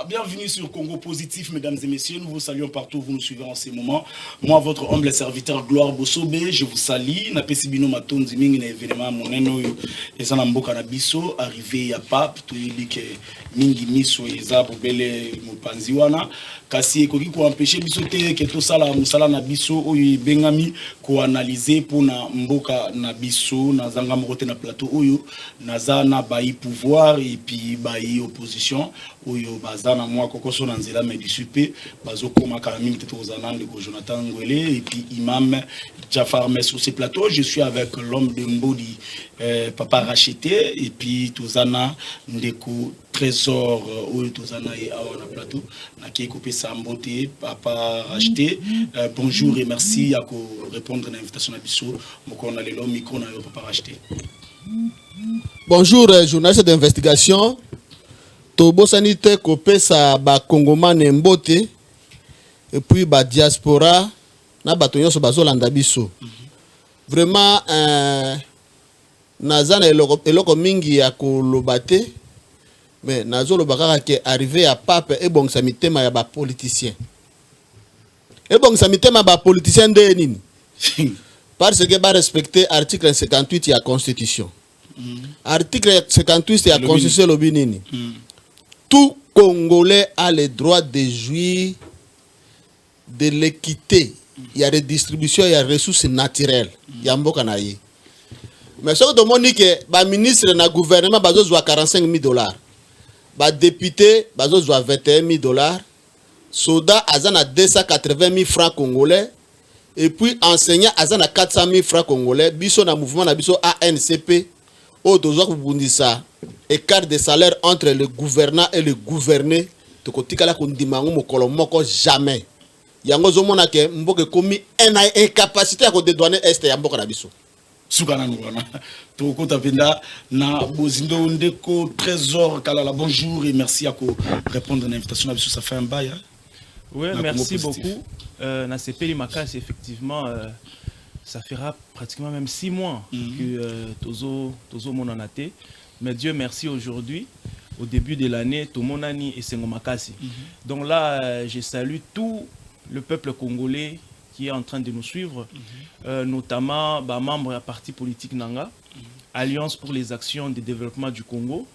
Bienvenue sur Congo Positif, mesdames et messieurs. Nous vous saluons partout où vous nous suivez en ces moments. Moi, votre humble serviteur Gloire Bossobe, je vous salue. Napesi bino matondi mingi na événement moneno eza na mboka na biso arrivé ya pape to yebike mingi miso eza bobele mopanzi wana kasi ekoki ko empêcher biso te ke to sala musala na biso oyo bengami ko analyser pona mboka na biso na zanga moko te na plateau oyo naza na bayi pouvoir et puis bayi opposition oyo bazana moi kokoso na nzela mais du supe bazo koma kala mingi te tozana ndeko Jonathan Ngwele et puis imam Jafar Mes sur ce plateau. Je suis avec l'homme de Mbodi Papa Racheté et puis tozana ndeko trésor oyo tozana et awa na plateau na ki kopé Samboté Papa Racheté. Bonjour et merci à répondre à l'invitation à biso moko na lelo micro na yo Papa Racheté. Bonjour journaliste d'investigation. Tobo sanité kopé sa ba Congomane Mbote et puis ba diaspora na bato nyonso bazolanda biso. Vraiment nazana eloko mingi ya koloba te mais nazoloba kaka ke arrivé à pape ebongisa mitema ya ba politicien. Ebongisa mitema ba politicien de nini? Parce que ba respecter article 58 ya constitution. Article 58 ya constitution lobi nini? Tout Congolais a le droit de jouir de l'équité. Il y a redistribution, il y a ressources naturelles. Il y a mboka na ye. Mais ce que tout le monde dit que ba ministre na gouvernement bazo zoa $45,000. Ba député bazo zoa $21,000. Soda azana 280,000 francs congolais. Et puis enseignant azana 400,000 francs congolais. Biso na mouvement na biso ANCP. O dozo kubundisa écart de salaire entre le gouvernant et le gouverné. Tokotikala kondimango mokolo moko jamais. Yango zomona ke mboke komi incapacité à dédouaner est ya mboka na biso. Sukana ngwana. Toko tapenda na bozindo ndeko trésor kalala bonjour et merci à répondre à l'invitation à biso ça fait un bail. Oui, merci beaucoup. Na CPI Makas effectivement ça fera pratiquement même 6 mois que Tozo monanaté. Mais Dieu merci aujourd'hui, au début de l'année, tout mon ani et Sengo Makasi. Donc là, je salue tout le peuple congolais qui est en train de nous suivre, notamment membres du parti politique Nanga, Alliance pour les actions de développement du Congo,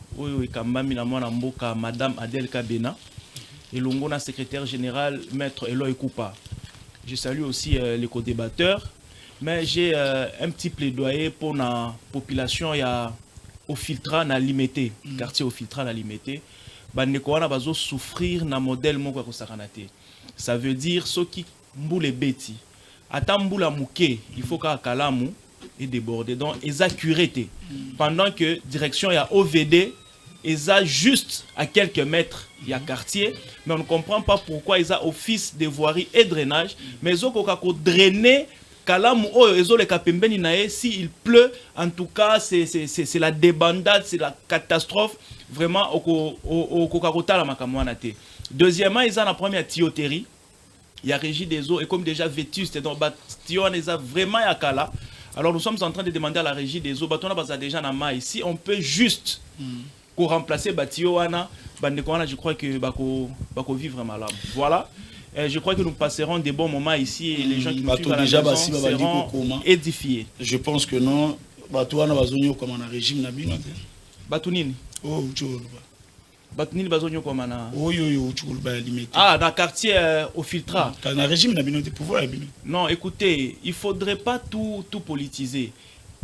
Madame Adel Kabena, et Longona secrétaire général, Maître Eloy Koupa. Je salue aussi les co-débatteurs, mais j'ai un petit plaidoyer pour la population. Il y a au filtra na limité, quartier au filtra na limité, bandeko wana bazo souffrir na modèle moko ko sakanate. Ça veut dire ceux qui mboule beti. Ata mboula mouké, il faut ka kalamu et déborder. Donc ils a curété. Pendant que direction il y a OVD, ils a juste à quelques mètres il y a quartier, mais on ne comprend pas pourquoi ils a office de voirie et drainage, mais ils ont ko drainer Kalamu s'il pleut, en tout cas, c'est la débandade, c'est la catastrophe. Vraiment, au Kokakota la Makamouanate. Deuxièmement, ils ont la première tuyauterie. Il y a régie des eaux et comme déjà vétuste, donc Tion est vraiment à Kala. Alors nous sommes en train de demander à la régie des eaux, Batona Baza déjà na ma ici, on peut juste pour remplacer Batioana, Bandekwana, je crois que Bako vivre malade. Voilà. Je crois que nous passerons des bons moments ici et les gens qui nous suivent à la maison seront édifiés. Je pense que non. Batouana bazonyo comme un régime nabino. Batounini. Oh, ucholo. Batounini bazonyo comme un. Oh yo ucholo ba limité. Ah, dans le quartier au filtra. Dans un régime nabino de pouvoir nabino. Non, écoutez, il faudrait pas tout politiser.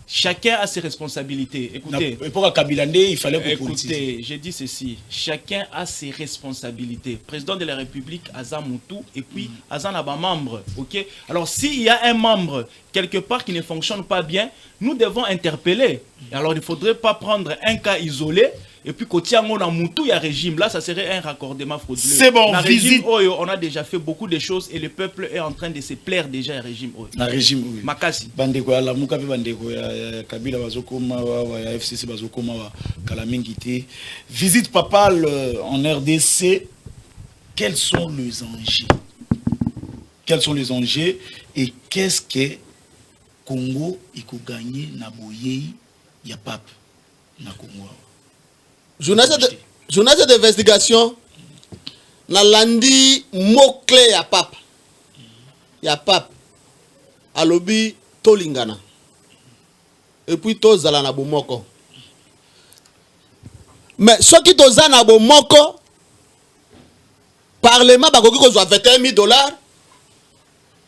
Chacun a ses responsabilités. Écoutez, pour Kabilande, il fallait que écoutez, j'ai dit ceci. Chacun a ses responsabilités. Président de la République, Azam Moutou, et puis Azam Naba membre. Ok. Alors, s'il y a un membre quelque part qui ne fonctionne pas bien, nous devons interpeller. Alors, il ne faudrait pas prendre un cas isolé. Et puis, quand on a Moutou, il y a régime. Là, ça serait un raccordement frauduleux. C'est bon, régime, on a déjà fait beaucoup de choses et le peuple est en train de se plaire déjà à régime. Na régime, oui. Makasi. Bandeko ya Lamuka, bandeko ya Kabila bazokoma ya FCC bazokoma wa Kalamingité. Visite papale en RDC. Quels sont les enjeux? Quels sont les enjeux et qu'est-ce que Congo il peut gagner na boyei ya pape na Congo? Journaliste d'investigation, nalandi mot clé ya papa. Ya papa. Alobi tolingana. Et puis tozala na bomoko. Mais ce qui toza na bomoko, parlement bakoki kozwa 21 000 $,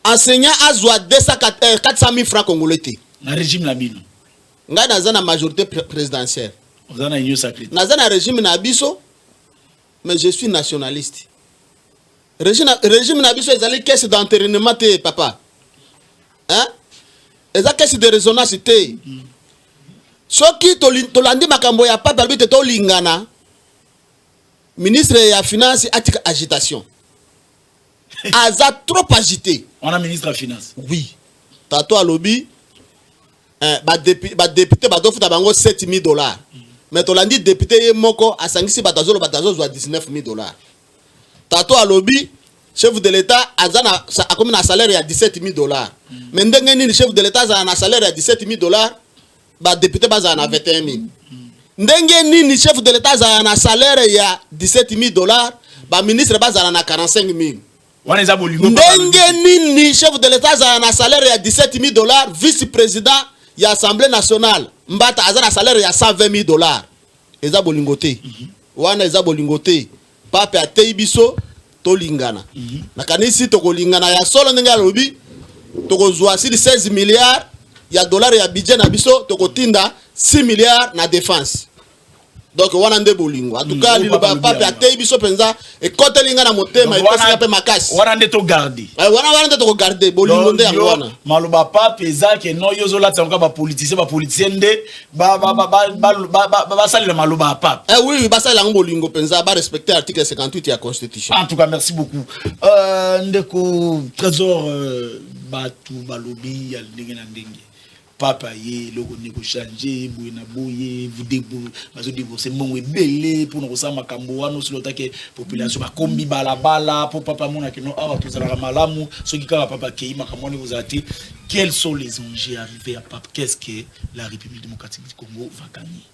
enseignant azwa 400 000 francs congolais. Na régime la bino. Nga naza na majorité présidentielle. Vous avez une sacrée. Naza na régime na biso, mais je suis nationaliste. Régime na biso ezali caisse d'enterrement te papa. Hein? Eza caisse de résonance te. Soki tolandi makambo ya papa albite tolingana. Ministre ya finance atika agitation. Aza trop agité. On a ministre de la finance. Oui. Tato alobi député badofuta bango 7 000 $. Mais tolandi député ye moko asangisi batazo zwa 19 000 $. Tato alobi chef de l'état azana a comme un salaire ya 17 000 $. Mais ndenge nini chef de l'état azana salaire ya 17 000 $, ba député bazana 21 000. Ndenge nini chef de l'état azana salaire ya 17 000 $, ba ministre bazana na 45 000. Ndenge nini chef de l'état azana salaire ya 17 000 $, vice-président ya assemblée nationale mbata azana salaire ya 120 000 $. Eza bolingote. Wana eza bolingote. Pape atei biso tolingana. Na kanisi tokolingana ya solo ndenge alobi tokozwa 16 milliards ya dollars ya budget na biso tokotinda 6 milliards na défense. Donc wana nde bolingo. En tout cas li pape atei biso penza e kotelinga na motema e pesa pe makasi. Wana nde to garder. Wana nde to garder bolingo nde yango wana. Maloba pape ezake no yozola tsanga ba politicien nde ba salela maloba pape. Oui, ba salela ngo bolingo penza ba respecter article 58 ya constitution. En tout cas merci beaucoup. Ndeko trésor batu balobi ya ndenge na ndenge. Papa ye loko neko changer boye na boye vous divorcer mon ebele pour nous ça makambo wana sur l'otake population ba kombi balabala pour papa mona que non awa tozala malamu ce qui ka papa kei makambo vous ati quels sont les enjeux arrivés à papa, qu'est-ce que la République démocratique du Congo va gagner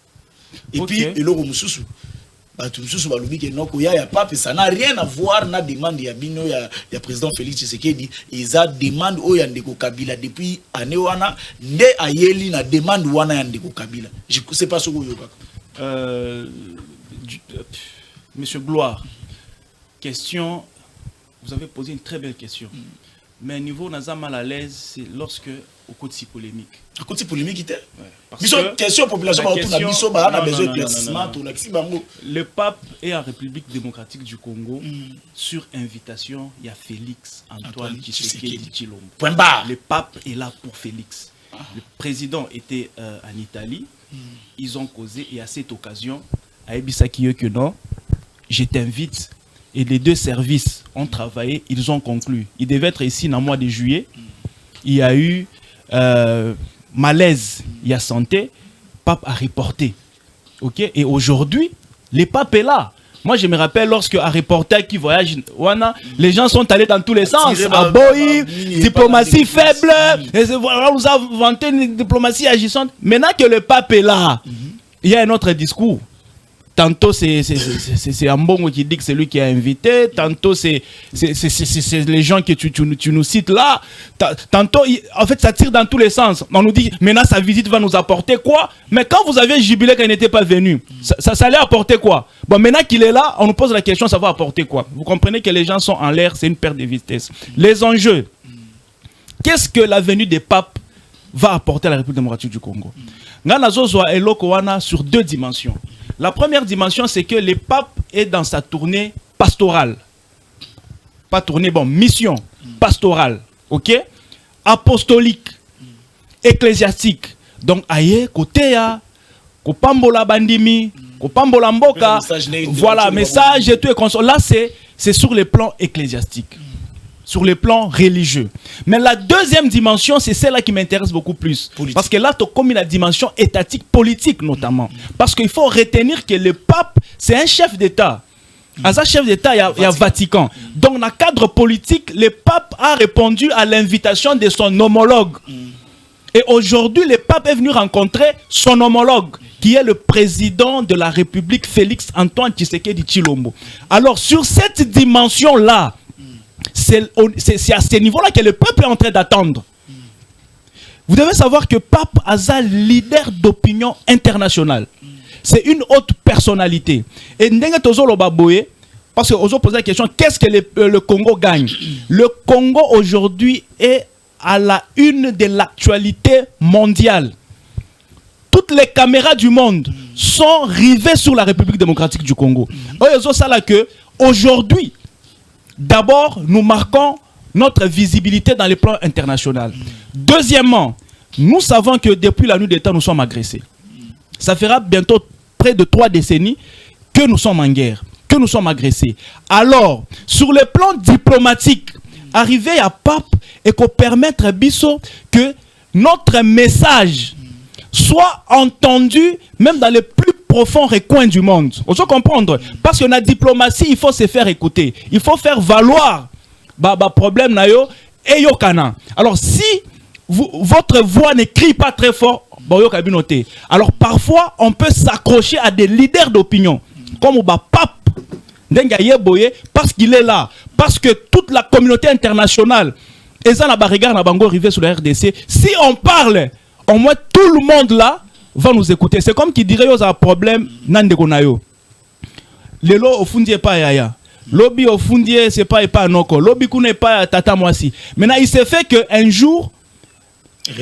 et okay. Puis eloko mususu tout mususu balobi que non koya ya papa ça n'a rien à voir na demande ya bino ya président Félix Tshisekedi ils a demande o ya ndeko Kabila depuis année wana nde ayeli na demande wana ya ndeko Kabila je sais pas ce que yoka Monsieur Gloire, question, vous avez posé une très belle question. Mais niveau naza mal à l'aise, c'est lorsque au côté polémique. À côté polémique était. Ouais, question population a besoin d'éclaircissement tout le pape est en République démocratique du Congo sur invitation il y a Félix Antoine Tshisekedi Tshilombo. Point barre. Le pape est là pour Félix. Le président était en Italie. Ils ont causé et à cette occasion à Ebisaki que non, je t'invite. Et les deux services ont travaillé, ils ont conclu. Ils devaient être ici dans le mois de juillet. Il y a eu malaise, il y a santé. Pape a reporté. Okay? Et aujourd'hui, le pape est là. Moi, je me rappelle lorsque un reporter qui voyage, les gens sont allés dans tous les sens. À Boï, diplomatie faible. On nous a vanté une diplomatie agissante. Maintenant que le pape est là, il y a un autre discours. Tantôt c'est Ambongo qui dit que c'est lui qui a invité, tantôt c'est les gens que tu nous cites là, tantôt en fait ça tire dans tous les sens. On nous dit maintenant sa visite va nous apporter quoi? Mais quand vous aviez jubilé qu'il n'était pas venu, ça allait apporter quoi? Bon, maintenant qu'il est là, on nous pose la question, ça va apporter quoi? Vous comprenez que les gens sont en l'air, c'est une perte de vitesse. Les enjeux, qu'est-ce que la venue des papes va apporter à la République démocratique du Congo? Sur deux dimensions. La première dimension, c'est que le pape est dans sa tournée pastorale. Pas tournée, bon, mission pastorale. Ok? Apostolique. Ecclésiastique. Donc, aïe, côté ya, kopambola bandimi, kopambola mboka. Voilà, message et tout. Là, c'est sur le plan ecclésiastique. Sur le plan religieux. Mais la deuxième dimension, c'est celle-là qui m'intéresse beaucoup plus. Politique. Parce que là, tu as commis la dimension étatique, politique notamment. Parce qu'il faut retenir que le pape, c'est un chef d'État. À ça, chef d'État, il y a Vatican. Donc, dans le cadre politique, le pape a répondu à l'invitation de son homologue. Et aujourd'hui, le pape est venu rencontrer son homologue, qui est le président de la République, Félix Antoine Tshisekedi Tshilombo. Alors, sur cette dimension-là, c'est à ce niveau-là que le peuple est en train d'attendre. Vous devez savoir que Pape Aza, leader d'opinion internationale, c'est une haute personnalité. Et Ndenge Tozolo Baboye, parce que Ozo posait la question, qu'est-ce que le Congo gagne? Le Congo aujourd'hui est à la une de l'actualité mondiale. Toutes les caméras du monde sont rivées sur la République démocratique du Congo. Aujourd'hui, d'abord, nous marquons notre visibilité dans les plans internationaux. Deuxièmement, nous savons que depuis la nuit des temps, nous sommes agressés. Ça fera bientôt près de 3 décennies que nous sommes en guerre, que nous sommes agressés. Alors, sur le plan diplomatique, arriver à Pape et qu'on permette à Bisso que notre message soit entendu même dans les plus profonds recoins du monde. On doit comprendre. Parce que la diplomatie, il faut se faire écouter. Il faut faire valoir problème na yo et yo kana. Alors si votre voix ne crie pas très fort, alors parfois on peut s'accrocher à des leaders d'opinion comme Pape Ndengaye Boye parce qu'il est là, parce que toute la communauté internationale est en regard na bango arrivé sur la RDC. Si on parle, au moins tout le monde là va nous écouter. C'est comme qui dirait yo a un problème nandeko na yo. Lelo ofundi pas yaya. Lobby au fundier, c'est pas Noko. Lobby n'est pas Tata Mwasi. Maintenant, il s'est fait qu'un jour,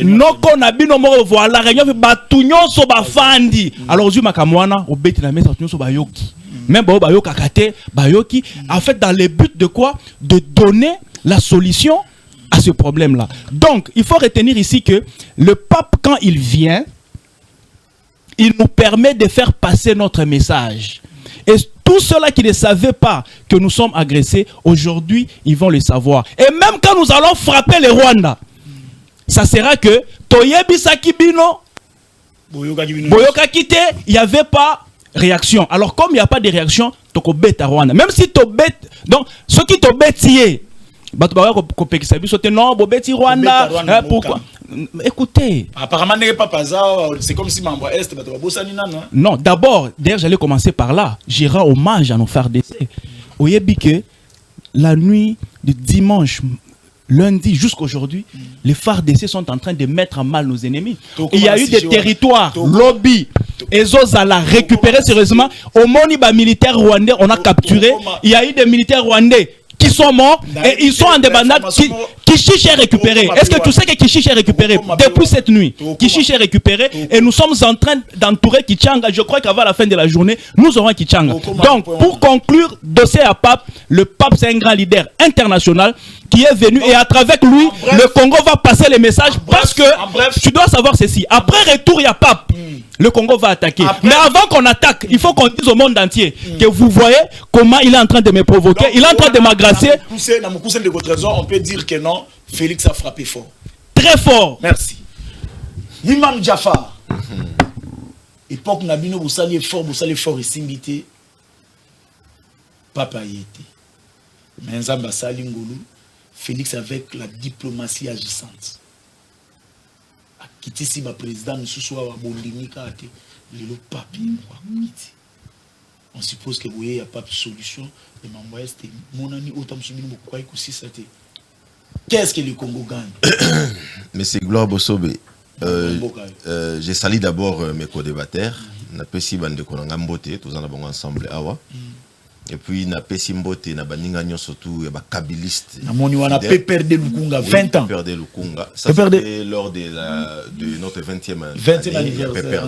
Noko n'a pas de voir la réunion de Batugnon so bafandi. Alors, aujourd'hui, Makamwana, au bête la messe, Batugnon so bayoki. Même bayoka kate, bayoki. En fait, dans le but de quoi? De donner la solution à ce problème-là. Donc, il faut retenir ici que le pape, quand il vient, il nous permet de faire passer notre message. Et tous ceux-là qui ne savaient pas que nous sommes agressés, aujourd'hui, ils vont le savoir. Et même quand nous allons frapper le Rwanda, ça sera que Toyebi Sakibino, Boyoka Kite, il n'y avait pas réaction. Alors, comme il n'y a pas de réaction, Toko bête à Rwanda. Même si tu bête, donc, ceux qui te bêtent, non, Bobeti Rwanda, pourquoi? Écoutez. Apparemment, c'est comme si Mambo Est, non, d'abord, d'ailleurs, j'allais commencer par là. J'ai rends hommage à nos frères d'essai. Vous voyez que la nuit de dimanche, lundi jusqu'à aujourd'hui, les phares d'essai sont en train de mettre à mal nos ennemis. Il y a eu des territoires, lobby, et Zozala récupéré sérieusement. Au Moniba militaire rwandais, on a capturé. Il y a eu des militaires rwandais qui sont morts et ils sont en débandade. Kishish est récupéré. Est-ce que tu sais que Kishish est récupéré depuis cette nuit? Kishish est récupéré et nous sommes en train d'entourer Kichanga. Je crois qu'avant la fin de la journée, nous aurons Kichanga. Donc, pour conclure, dossier à Pape, le Pape c'est un grand leader international qui est venu et à travers lui, le Congo va passer les messages parce que tu dois savoir ceci. Après retour, il y a Pape. Le Congo va attaquer. Mais avant qu'on attaque, il faut qu'on dise au monde entier que vous voyez comment il est en train de me provoquer, il est en train de m'agresser. Dans mon cousin de votre raison, on peut dire que non, Félix a frappé fort. Très fort. Merci. Imam Jafar. Époque Nabino, vous saluez fort et simbité. Papa y était. Mais Nzamba Salingolu, Félix avec la diplomatie agissante. Kiti si ba président nous soit bondimika ate le papier on suppose que vous il y a pas de solution et m'envoyer c'était mon ami autant subir beaucoup quoi aussi ça te qu'est-ce que le Congo gagne? Monsieur Gloire Bosobé, je salue d'abord mes co-débatteurs na pesi bande konanga mbote tous en avons ensemble awa. Et puis na pesi mbote na baninga nyonso surtout ba kabiliste na moni wana pe perdre Lukunga 20 ans perdre Lukunga ça c'était lors de notre 20e anniversaire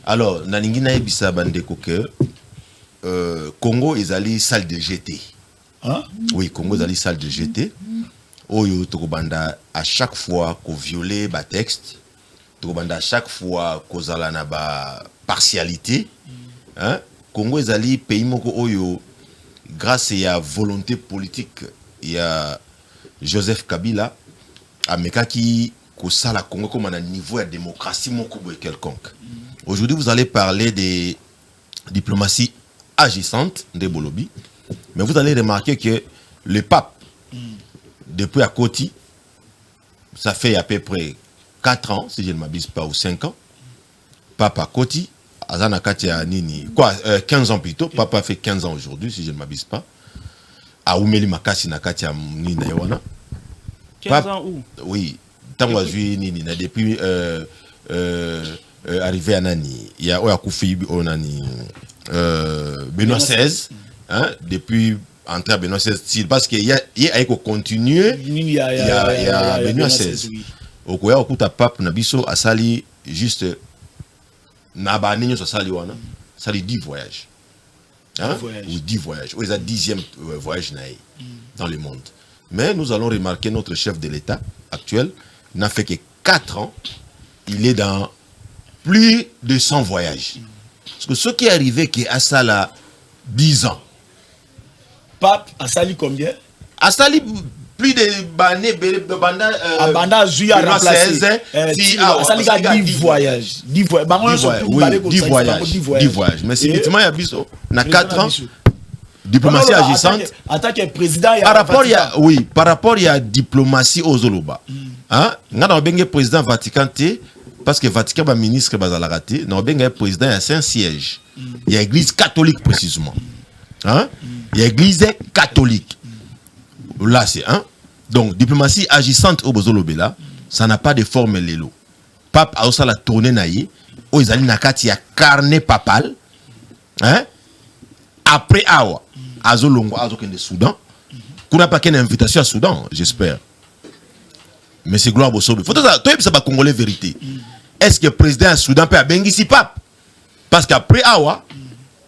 alors na ningi na ebisa bande ko que Congo ezali salle de GT hein? Oui, Congo ezali salle de GT oyo tokobanda à chaque fois ko violer ba texte tokobanda à chaque fois ko zala na ba partialité hein. Congo ezali pays moko oyo grâce à volonté politique il y a Joseph Kabila amekaki ko sala Congo comme un niveau de démocratie moko boy quelconque. Aujourd'hui vous allez parler des diplomatie agissante de Bolobi mais vous allez remarquer que le pape depuis à Koti ça fait à peu près 4 ans, si je ne m'abuse pas, ou 5 ans. Papa Koti, Azana Katia Nini, quoi, 15 ans plutôt. Papa fait 15 ans aujourd'hui, si je ne m'abuse pas. A Oumeli Makasi Nakatia Nini Yawana. 15 ans où? Oui, Nini, depuis arrivé à Nani, il y a Koufi Onani, Benoît XVI, hein, depuis entrer à Benoît XVI, parce qu'il y a continuer, il y a Benoît XVI. Au Koya, au Kouta Pape, Nabiso, a sali juste Nabanino, sali 10 voyages. Hein? Ou 10 voyages. Ou ils ont 10e voyage dans le monde. Mais nous allons remarquer notre chef de l'État actuel n'a fait que 4 ans. Il est dans plus de 100 voyages. Parce que ce qui est arrivé, qui est à ça là, 10 ans. Pape, à Sali combien? À Sali, plus de Bané, Banda Zui a remplacé. À Sali a 10 voyages. 10 voyages. Mais si effectivement, il y a biso, il y a 4 ans. Diplomatie agissante. En tant que président, par rapport il y a diplomatie aux Zoloba. Hein? Nous avons un président Vatican, parce que Vatican est ministre Bazalagati, nous avons un président, il y a 5 sièges. Il y a l'église catholique précisément. Hein? Il y a l'église catholique. Là, c'est un. Donc, diplomatie agissante au Bozolobela, ça n'a pas de forme lélo. Pape a aussi la tournée naïe, où ils allaient nakati ya carnet papal. Hein? Après Awa, Azolongo, Azokende Soudan. Qu'on n'a pas qu'une invitation à Soudan, j'espère. Mais c'est gloire Bossobe. Faut que ça va congolais vérité. Est-ce que le président Soudan peut bengi si Pape? Parce qu'après Awa,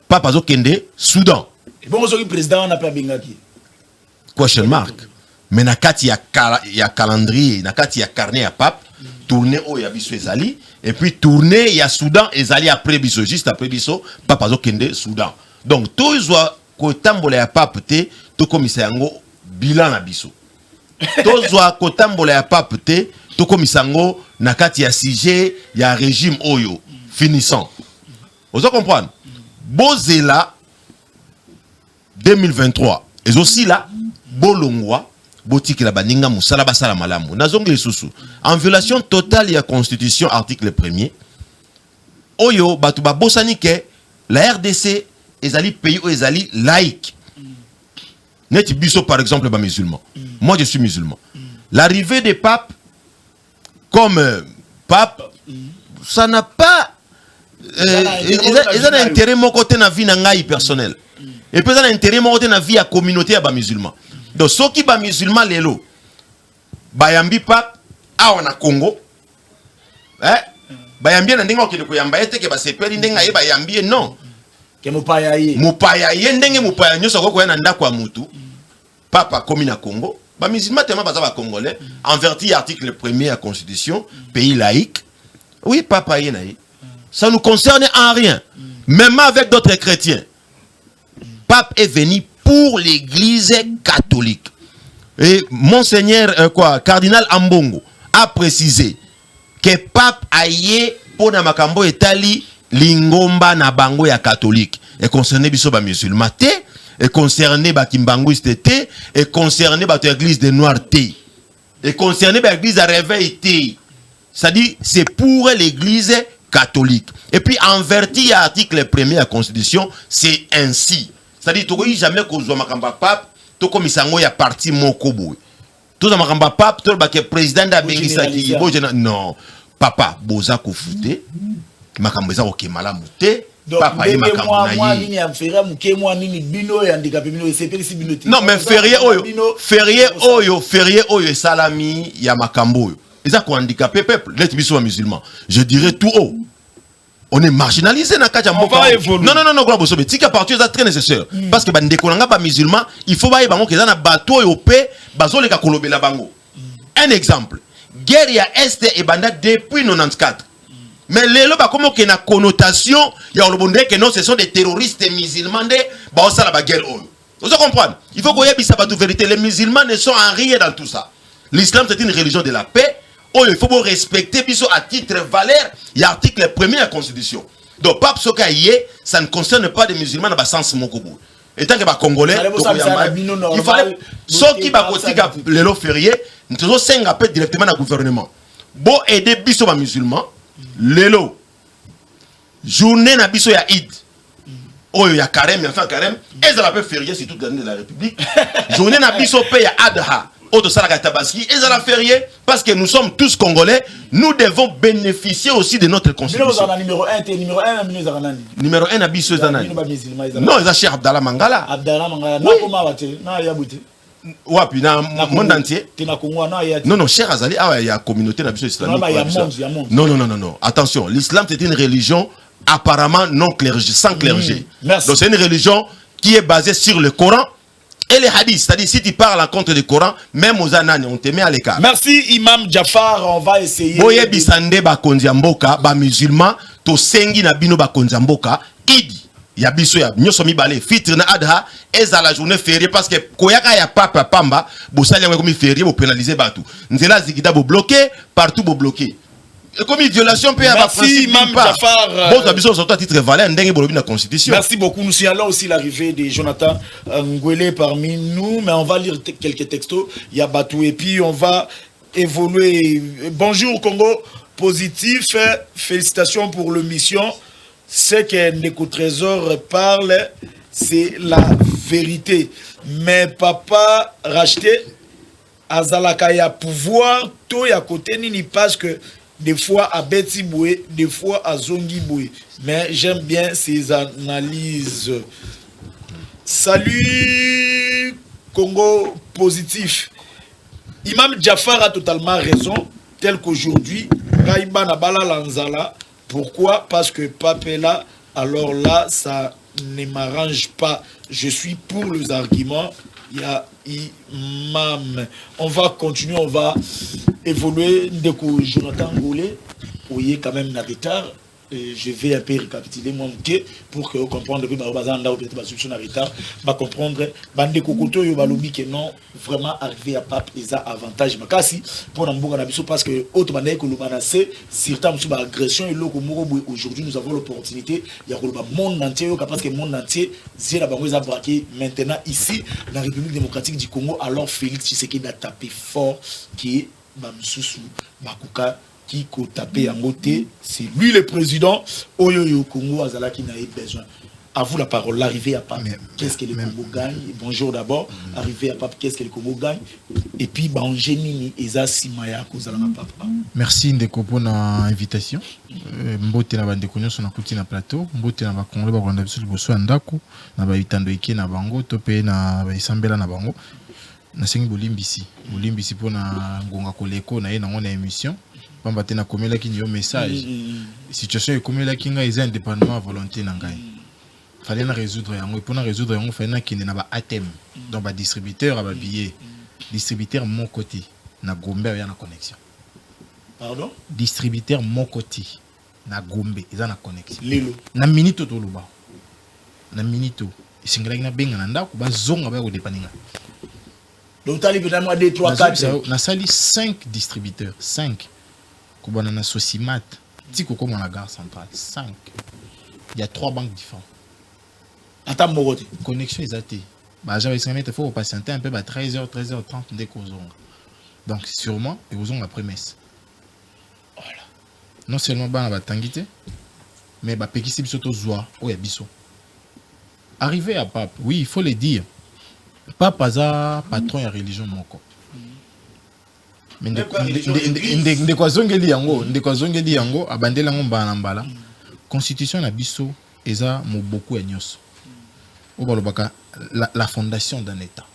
Pape Azokende Soudan. Et bon, le président n'a pas bengaki. Question mark. Mais nakati ya calendrier, nakati ya carnet à Pape, tourner au Yabiso Ezali, et puis tourner ya Soudan Ezali après Biso, juste après Biso, Pape Azokende Soudan. Donc, tout le monde ko tambola ya Pape te, to komisa yango bilan na Biso. Tout le monde ko tambola ya Pape te, to komisa yango nakati ya sujet, ya régime oyo, finissant. Vous comprenez? Bozela 2023. Et aussi là, Bolongwa, Botiki la baninga musala basala malamu. Nazongle susu. En violation totale de la Constitution, article 1er. Oyo, batuba bosanike, la RDC, ezali pays ou ezali laïque. Net biso par exemple, ba musulman. Moi je suis musulman. L'arrivée des papes, comme pape, ça n'a pas. Ils ont intérêt mon côté na vie na personnel. Et puis ils ont intérêt mon côté na vie à communauté à ba musulman. Donc ceux qui ba musulman lelo, bayambi pape, a on a Congo, bayambi na ndenge okende koyamba ete ke ba sepeli ndenga ye bayambi non. Que mupaya ye. Mupaya ye ndenge mupaya nyoso ko koyana ndako ya mutu. Papa komi na Congo, ba musulman tellement baza ba congolais, en vertu article 1er à constitution, pays laïque. Oui, papa ye na ye. Ça nous concerne en rien. Même avec d'autres chrétiens. Pape est venu pour l'église catholique. Et Monseigneur, Cardinal Ambongo a précisé que Pape aye pour na makambo etali lingomba na bango ya catholique. Et concerné biso ba musulman te, et concerné ba kimbanguiste te, et concerné ba église des noirs te, et concerné ba église à réveil te. C'est-à-dire c'est pour l'église catholique. Et puis en vertu de l'article 1er de la Constitution, c'est ainsi. C'est-à-dire que tu jamais que tu makamba pape, tu comme isango ya parti mokobo. Tu makamba pape, tu le président da bengisa ki non, papa boza ko fouté, makamba za ko mala muté. Papa yi makamba na yi. Non mais férié oyo salami ya makambo. Ils ont handicapé peuple, les musulmans musulmans. Je dirais tout haut. On est marginalisé dans le On va évoluer. Non, gloire bosobe. Si à partir c'est très nécessaire. Parce que bande kolanga ba musulman, il faut ba bango keza na bateau yo pe bazo le ka kolobela bango. Un exemple. Guerre ya Est et banda depuis 94. Mais les loba comme que na connotation, ya olobonde que non ce sont des terroristes musulmans de ba osala ba guerre o. Vous comprenez? Il faut qu'on y ait bisa batu vérité. Les musulmans ne sont en rien dans tout ça. L'islam c'est une religion de la paix. Oh, il faut respecter à titre valeur. Il y a l'article 1er de la Constitution. Donc, Pape Sokaye, ça ne concerne pas les musulmans dans le sens Mokobo. Et tant que les Congolais, il fallait. Ceux qui sont les lots fériés, nous devons s'engager directement dans le gouvernement. Bon aider biso ba musulman. Lelo. Journée na biso ya Eid. Oh, il y a carême, il y a carême. Et ça la peut férier sur toute l'année de la République. Journée na biso pe ya Adha. Autre Salaka Tabaski. Et ça la férié parce que nous sommes tous Congolais. Nous devons bénéficier aussi de notre constitution. Numéro 1, numéro 1 na biso zanani. Non, c'est Cheikh Abdallah Mangala. Abdallah Mangala. Wapi na monde entier. Non non, Cheikh Azali, il y a communauté na biso islamique. Non. Attention, l'islam c'est une religion apparemment non clergé, sans clergé. Donc c'est une religion qui est basée sur le Coran et les hadiths. C'est-à-dire si tu parles en contre du Coran, même aux anani, on te met à l'écart. Merci Imam Jafar, on va essayer. Boye bisande ba kondiamboka, ba musulman, to sengi na bino ba kondiamboka, idi. Ya biso ya nyoso mibale fitr na Adha eza la journée fériée parce que koyaka ya papa pamba bo sali yango mi férié bo pénaliser batu nzela zikida bo bloqué partout bo bloqué comme une violation peut avoir principe Imam Jafar bon biso surtout à titre valeur ndenge bo la constitution. Merci beaucoup. Nous signalons aussi l'arrivée de Jonathan Ngwele parmi nous, mais on va lire quelques textos, il y a Batou et puis on va évoluer. Bonjour Congo positif, félicitations pour le mission. Ce que Ndeko Trésor parle, c'est la vérité. Mais papa racheté, Azalaka ya pouvoir, tout ya côté nini parce que des fois à Betty Boué, des fois à Zongi Boué. Mais j'aime bien ces analyses. Salut Congo positif. Imam Jafar a totalement raison, tel qu'aujourd'hui, Gaïba Nabala Lanzala. Pourquoi? Parce que Pape est là, alors là, ça ne m'arrange pas. Je suis pour les arguments. Il y a Imam. On va continuer, on va évoluer. Dès que Jonathan Ngolé, oui, quand même, en retard. Je vais un peu récapituler mon quai pour que vous compreniez que Bazanda ou peut-être en retard, va comprendre bande kokoto yo balobi que non vraiment arriver à pape ils a avantage makasi pour n'amboka na biso parce que autre bande ko lumanase surtout sur agression et loko moko aujourd'hui nous avons l'opportunité il y a le monde entier parce que le monde entier c'est la bango a braqué maintenant ici la République démocratique du Congo alors Félix Tshisekedi a tapé fort qui est Bamsusu Makuka qui a tapé en côté, c'est lui le président. Oyo Congo Azala qui n'a eu besoin. À vous la parole, l'arrivée à Pape. Qu'est-ce que le Congo gagne? Bonjour d'abord. Arriver à Pape, qu'est-ce que le Congo gagne? Et puis, Banjeni Eza Simaya Kozalama Papa. Merci Ndeko pour l'invitation. Mbote na bandeko nyonso na kuti na plateau. Mbote na bakongole ba kwanda biso liboso ndako. Na ba itando eke na bango tope na ba isambela na bango. Na sengi bolimbisi. Bolimbisi pour na ngonga koleko na ye na ngona émission. Pamba tena komela ki nyo message. Situation e komela ki nga eza indépendamment à volonté na ngai. Fallait na résoudre yango et pour na résoudre yango fallait na kine na ba ATM. Donc ba distributeur à ba billet. Distributeur mon côté na Gombe ya na connexion. Pardon? Distributeur mon côté na Gombe eza na connexion. Lelo. Na minito to luba. Na minito. Singela na benga na ndako ba zonga ba ko dépaninga. Donc tali peut-être moi 2 3 4. Na sali 5 distributeurs, 5. Kobana na Sosimat, tiko comme la gare centrale, 5. Il y a 3 banques différentes. Attends, Morote. Connexion exacte. Bah, j'avais estimé qu'il faut patienter un peu, 13h, 13h30 dès qu'on zonga. Donc, sûrement, et vous ont la prémisse. Voilà. Non seulement, bah, la tangité, mais bah, pékissi bisoto zoa, ouais, biso. Arrivé à Pape, oui, il faut le dire. Pape a patron et religion moko. Mais ndeko azongeli yango abandela ngo mbala mbala constitution na biso eza moboku ya nyoso obalobaka la fondation d'un état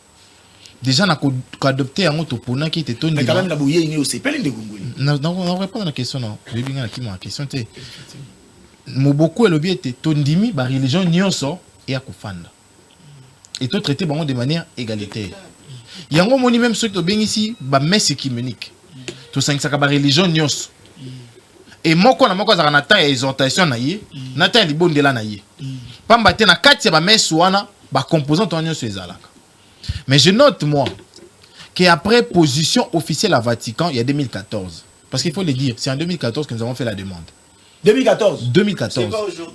déjà na ko adopter yango to pona ki te tondi mais quand même na boye ni aussi pele ndegunguli non répondre à la question non je binga na kima question te moboku elobi ete tondimi ba religion nyoso et akufanda et to traiter bango de manière égalitaire. Yango moni même ceux qui ont ici ba messe écuménique. To sangisa ba religion nyos. Et moko na moko za na temps exhortation na ye, na temps libondela na ye. Pamba te na kati ba messe wana ba composant to nyos ezalaka. Mais je note moi que après position officielle à Vatican il y a 2014 parce qu'il faut le dire, c'est en 2014 que nous avons fait la demande. 2014.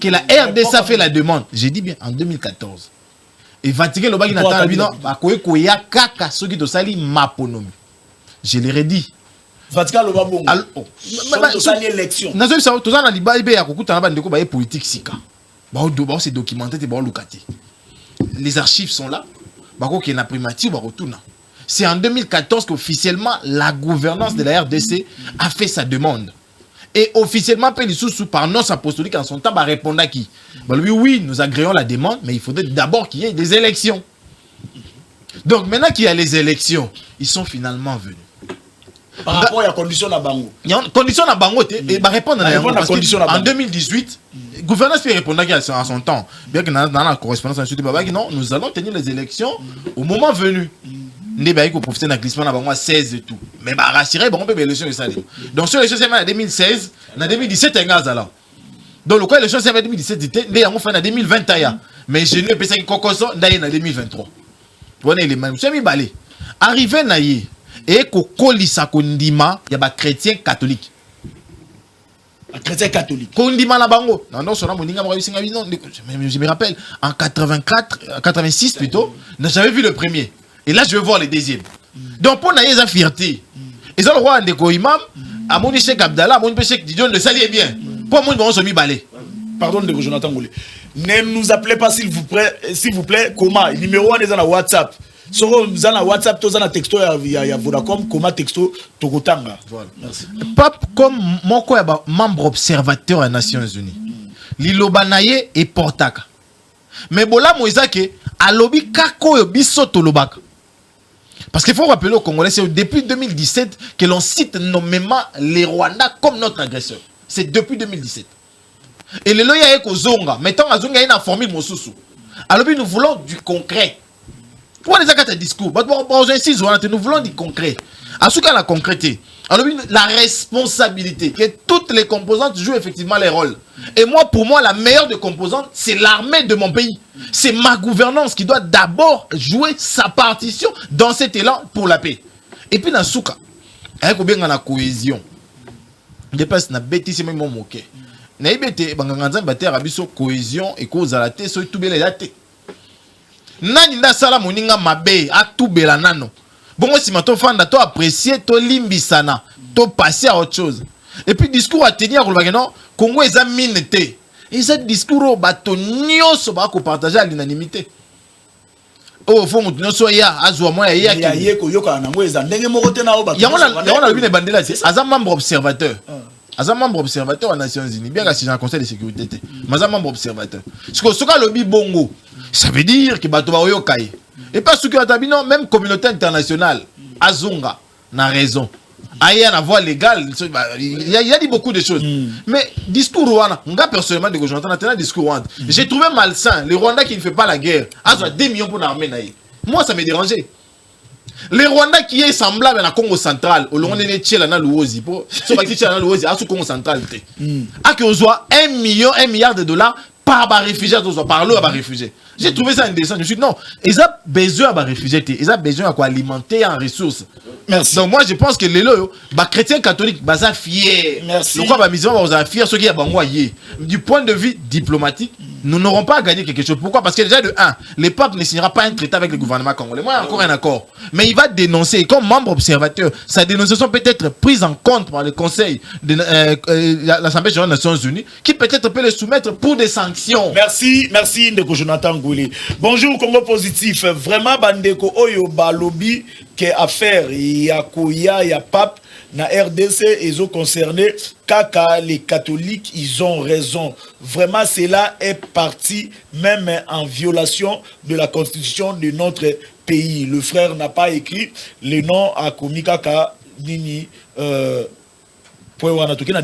Que la RDC a fait la demande. J'ai dit bien en 2014. Et Vatican le bagi na bino ba koya kaka soki to sali maponomi. Je leur ai dit Vatican le babongo. Ça l'élection. Nazo ça tout ça na libaïbe ya kokuta na bandeko ba politique sika. Ba c'est documenté te ba lukati. Les archives sont là. Ba ko ke na primature ba retourna. C'est en 2014 qu'officiellement la gouvernance de la RDC a fait sa demande. Et officiellement, Pélissousou, par nos apostoliques en son temps, va répondre à qui? Oui, nous agréons la demande, mais il faudrait d'abord qu'il y ait des élections. Donc maintenant qu'il y a les élections, ils sont finalement venus. Par rapport à la condition de Bango. Il y a une condition de Bango, et va répondre à la condition. En 2018, la gouvernance peut répondre à son temps. Bien que dans la correspondance, non, nous allons tenir les élections au moment venu. Nous avons profité d'un glissement à 16 et tout. Mais rassurez, on peut l'élection de ça. Donc, sur l'élection, c'est en 2016, en 2017, il y a un gaz. Donc, le cas l'élection, c'est en 2017, il y a un fait en 2021. Mais je ne sais pas si c'est en 2023. Vous voyez les mêmes. Je suis mis arrivé naïe et qu'on colissa kondima, il y a des chrétiens catholiques. Chrétien catholique. Kondima la bango. Non, non, je me rappelle, en 86 plutôt, j'avais vu le premier. Et là, je vais voir les deuxièmes. Donc, pour naïe, ils ont fierté. Ils ont le roi de Koimam, à mon Cheikh Abdallah, à mon Cheikh Didion, le salier bien. Pour moi, ils ont mis balai. Pardon de Jonathan Goulé. Ne nous appelez pas, s'il vous plaît, comment? Numéro 1 est dans la WhatsApp. Si vous avez un WhatsApp, vous avez un texto, il y a Vodacom, comment texto, Togotanga. Voilà. Merci. Pape, comme mon membre observateur des Nations Unies, Lilobanaye et Portaka. Mais Bola Moïsake, a lobby kako biso tolobaka. Parce qu'il faut rappeler aux Congolais, c'est depuis 2017 que l'on cite nommément les Rwandais comme notre agresseur. C'est depuis 2017. Et les loyers avec Ozonga, mettons à Zonga une formule Mosusu. Alors nous voulons du concret. Pour les actes de discours, nous voulons du concret. À ce qu'on a concrété. Alors la responsabilité, que toutes les composantes jouent effectivement les rôles. Et moi, pour moi, la meilleure des composantes, c'est l'armée de mon pays. C'est ma gouvernance qui doit d'abord jouer sa partition dans cet élan pour la paix. Et puis dans Souka, avec la cohésion. Je pense na bêtise c'est même mon moquet. Na ibete banganza bater abiso cohésion et cause à la tête so tout belé la tête. Nani na sala moninga mabe a tout bela nano. Bon si ma to fanda to apprécier to limbisana, to passer à autre chose. Et puis discours à tenir ko non Congo eza minete. Et ce discours bato nyoso ba ko partager à l'unanimité. Oh faut mutu nyoso ya azwa moya ya ki. Ya ko yoka na mweza ndenge moko te na o bato. Ya on bine bandela c'est azam membre observateur. Azam membre observateur aux Nations Unies bien que si j'ai un conseil de sécurité. Mais azam membre observateur. Ce que soka lobby bongo. Ça veut dire que bato ba yokai. Et pas ce que la même communauté internationale, Azunga, n'a raison. Il y a une voie légale, il y a dit beaucoup de choses. Mais discours Rwanda, moi personnellement, j'entends un discours Rwanda. J'ai trouvé malsain, les Rwandais qui ne fait pas la guerre, ils ont 2 millions pour l'armée. Moi, ça me dérangeait. Les Rwandais qui est semblable à la Congo central, au long de l'Étienne, à l'Ouosi, pour ceux qui sont à l'Ouosi, à ce Congo central, à qu'on soit 1 milliard de dollars par réfugié, par l'eau à réfugié. J'ai trouvé ça indécent. Je me suis dit non, ils ont besoin de réfugiés, ils ont besoin de alimenter en ressources. Merci. Donc moi je pense que les chrétiens catholiques sont fiers. Merci. Donc les musulmans sont fiers, ceux qui ont du point de vue diplomatique, nous n'aurons pas à gagner quelque chose. Pourquoi? Parce que déjà de 1, le pape ne signera pas un traité avec le gouvernement congolais. Moi, il y a encore un accord. Mais il va dénoncer, comme membre observateur, sa dénonciation peut être prise en compte par le Conseil de l'Assemblée générale des Nations Unies, qui peut-être peut le soumettre pour des sanctions. Merci, merci Ndeko Jonathan Goulé. Bonjour Congo Positif. Vraiment, Bandeko Oyo Balobi, qui est affaire, il y a Koya, il y a Pape. Na RDC, ils ont concerné Kaka, les catholiques, ils ont raison. Vraiment, cela est parti même en violation de la constitution de notre pays. Le frère n'a pas écrit le nom à Komi Kaka Nini.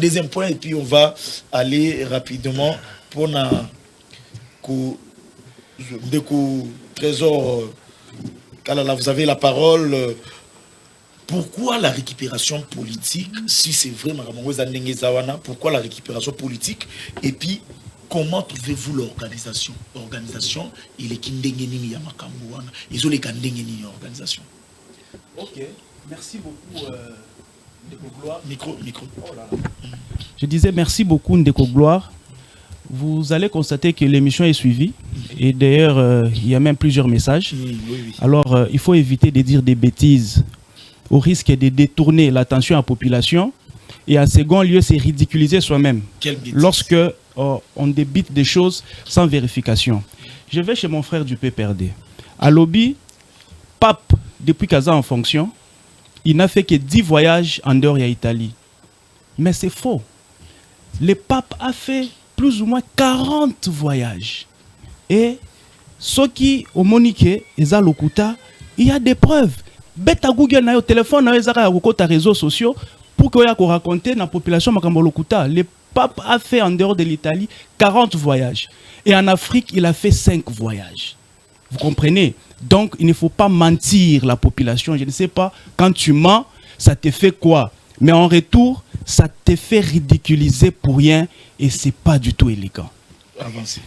Deuxième point, et puis on va aller rapidement pour na trésor. Vous avez la parole. Pourquoi la récupération politique, si c'est vraiment pourquoi la récupération politique? Et puis, comment trouvez-vous l'organisation? Organisation, il est Kindengeni Yamakambouana. Ils ont les Kandengeni organisation. Ok, merci beaucoup, Ndeko Gloire. Micro. Oh là là. Je disais merci beaucoup, Ndeko Gloire. Vous allez constater que l'émission est suivie. Et d'ailleurs, il y a même plusieurs messages. Oui. Alors, il faut éviter de dire des bêtises. au risque de détourner l'attention à la population. Et en second lieu, c'est ridiculiser soi-même lorsque on débite des choses sans vérification. Je vais chez mon frère du PPRD. À Lobby, Pape, depuis Kaza en fonction, il n'a fait que 10 voyages en dehors de l'Italie. Mais c'est faux. Le pape a fait plus ou moins 40 voyages. Et ceux qui ont moniqué, ils ont l'okuta, il y a des preuves. Beta Google na yo téléphone, ils ont les réseaux sociaux pour que vous raconter dans la population makambo l'okuta. Le pape a fait en dehors de l'Italie 40 voyages. Et en Afrique, il a fait 5 voyages. Vous comprenez? Donc, il ne faut pas mentir la population. Je ne sais pas, quand tu mens, ça te fait quoi? Mais en retour, ça te fait ridiculiser pour rien et ce n'est pas du tout élégant.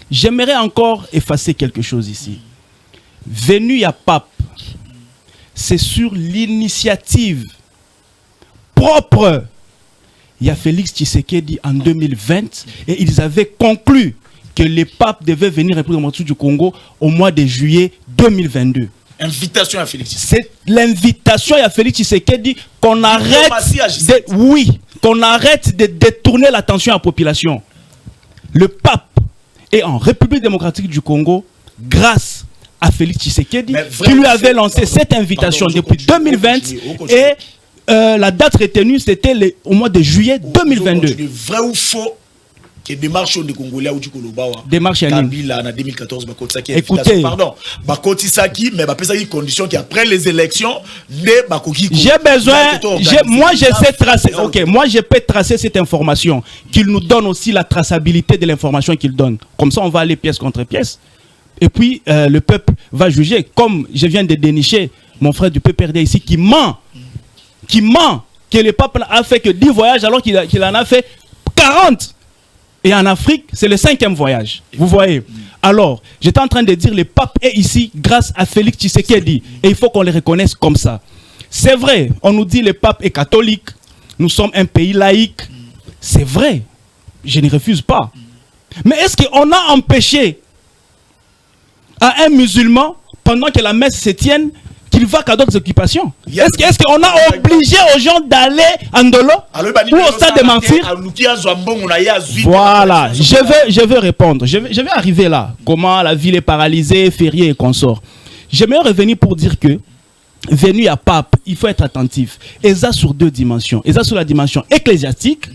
J'aimerais encore effacer quelque chose ici. Venu à Pape, c'est sur l'initiative propre. Il y a Félix Tshisekedi en 2020 et ils avaient conclu que le pape devait venir en République du Congo au mois de juillet 2022. Invitation à Félix. C'est l'invitation à Félix Tshisekedi qu'on arrête qu'on arrête de détourner l'attention à la population. Le pape est en République démocratique du Congo grâce à Félix Tshisekedi qui lui avait lancé cette invitation depuis 2020 et la date retenue c'était au mois de juillet 2022. Vrai ou faux? Démarche des Congolais ou du Kolobawa. Démarche en 2014, écoutez, pardon, Bakotisaki, mais Bapesaki condition qu'après les élections, les Bakoki. J'ai besoin, moi je sais tracer, ok, moi je peux tracer cette information, qu'il nous donne aussi la traçabilité de l'information qu'il donne. Comme ça, on va aller pièce contre pièce. Et puis, le peuple va juger, comme je viens de dénicher mon frère du PPRD ici, qui ment, que le pape a fait que 10 voyages alors qu'il en a fait 40. Et en Afrique, c'est le 5e voyage. Vous voyez. Alors, j'étais en train de dire, le pape est ici grâce à Félix Tshisekedi. Et il faut qu'on le reconnaisse comme ça. C'est vrai, on nous dit le pape est catholique. Nous sommes un pays laïque. C'est vrai. Je ne refuse pas. Mais est-ce qu'on a empêché à un musulman, pendant que la messe se tienne, qu'il va qu'à d'autres occupations? Est-ce qu'on a obligé aux gens d'aller en Ndolo ou au stade de mentir? Voilà, je vais répondre. Je vais arriver là. Comment la ville est paralysée, fériée et consorts. J'aimerais revenir pour dire que, venu à Pape, il faut être attentif. Et ça sur 2 dimensions. Et ça sur la dimension ecclésiastique,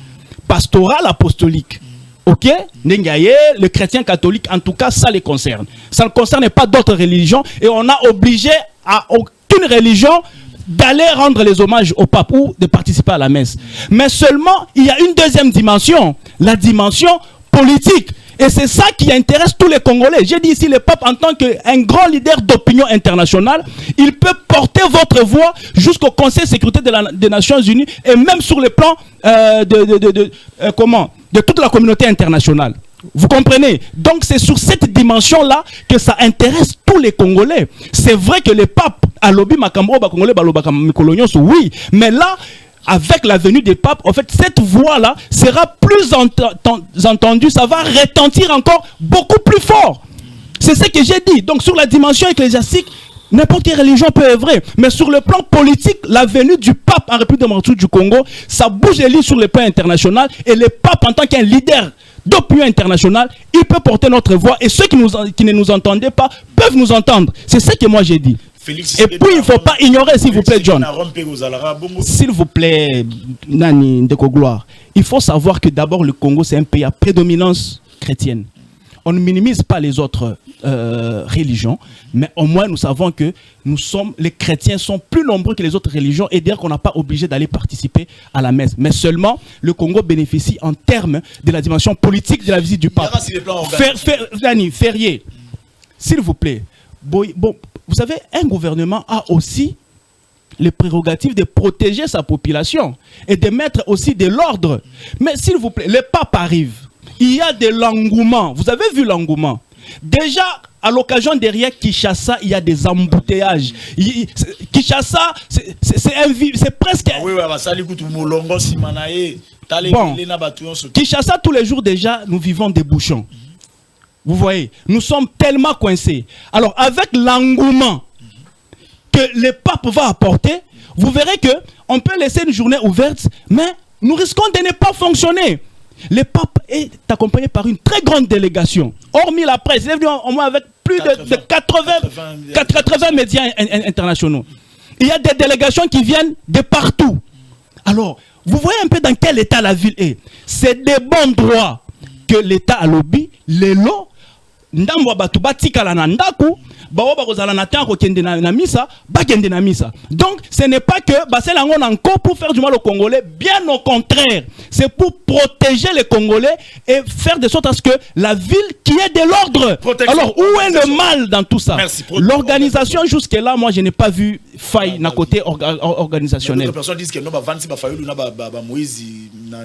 pastorale, apostolique. Ok, le chrétien catholique, en tout cas, ça les concerne. Ça ne concerne pas d'autres religions et on a obligé à aucune religion d'aller rendre les hommages au pape ou de participer à la messe. Mais seulement, il y a une deuxième dimension, la dimension politique. Et c'est ça qui intéresse tous les Congolais. J'ai dit ici, le pape, en tant qu'un grand leader d'opinion internationale, il peut porter votre voix jusqu'au Conseil de sécurité des Nations Unies et même sur le plan de toute la communauté internationale. Vous comprenez? Donc c'est sur cette dimension-là que ça intéresse tous les Congolais. C'est vrai que le pape a lobby Makambo, Congolais, oui, mais là, avec la venue des papes, en fait, cette voix-là sera plus entendue, ça va retentir encore beaucoup plus fort. C'est ce que j'ai dit. Donc sur la dimension ecclésiastique, n'importe quelle religion peut œuvrer. Mais sur le plan politique, la venue du pape en République démocratique du Congo, ça bouge les lignes sur le plan international. Et le pape, en tant qu'un leader d'opinion internationale, il peut porter notre voix. Et ceux qui ne nous entendaient pas peuvent nous entendre. C'est ce que moi j'ai dit. Et puis il ne faut pas ignorer, s'il vous plaît, John. S'il vous plaît, Nani Ndeko Gloire. Il faut savoir que d'abord le Congo, c'est un pays à prédominance chrétienne. On ne minimise pas les autres religions, mais au moins nous savons que les chrétiens sont plus nombreux que les autres religions et d'ailleurs qu'on n'a pas obligé d'aller participer à la messe. Mais seulement, le Congo bénéficie en termes de la dimension politique de la visite du pape. Ferrier, s'il vous plaît. Bon, vous savez, un gouvernement a aussi les prérogatives de protéger sa population et de mettre aussi de l'ordre. Mais s'il vous plaît, le pape arrive. Il y a de l'engouement. Vous avez vu l'engouement? Déjà, à l'occasion derrière Kinshasa, il y a des embouteillages. Kinshasa, c'est presque... Bon, Kinshasa, tous les jours déjà, nous vivons des bouchons. Vous voyez, nous sommes tellement coincés. Alors, avec l'engouement que le pape va apporter, vous verrez que on peut laisser une journée ouverte, mais nous risquons de ne pas fonctionner. Le pape est accompagné par une très grande délégation. Hormis la presse, il est venu au moins avec plus de 80 médias internationaux. Il y a des délégations qui viennent de partout. Alors, vous voyez un peu dans quel état la ville est. C'est des bons droits que l'État a lobby, les lots, ndambo batu batikala na ndaku, bawo bakozala na temps kokende na misa, bakende na misa. Donc ce n'est pas que basel angon encore pour faire du mal aux Congolais, bien au contraire, c'est pour protéger les Congolais et faire de sorte à ce que la ville qui est de l'ordre. Alors où est le mal dans tout ça? L'organisation jusque là, moi je n'ai pas vu faille d'un côté organisationnel. D'autres personnes disent que non ba vansi ba faille na ba Moïse na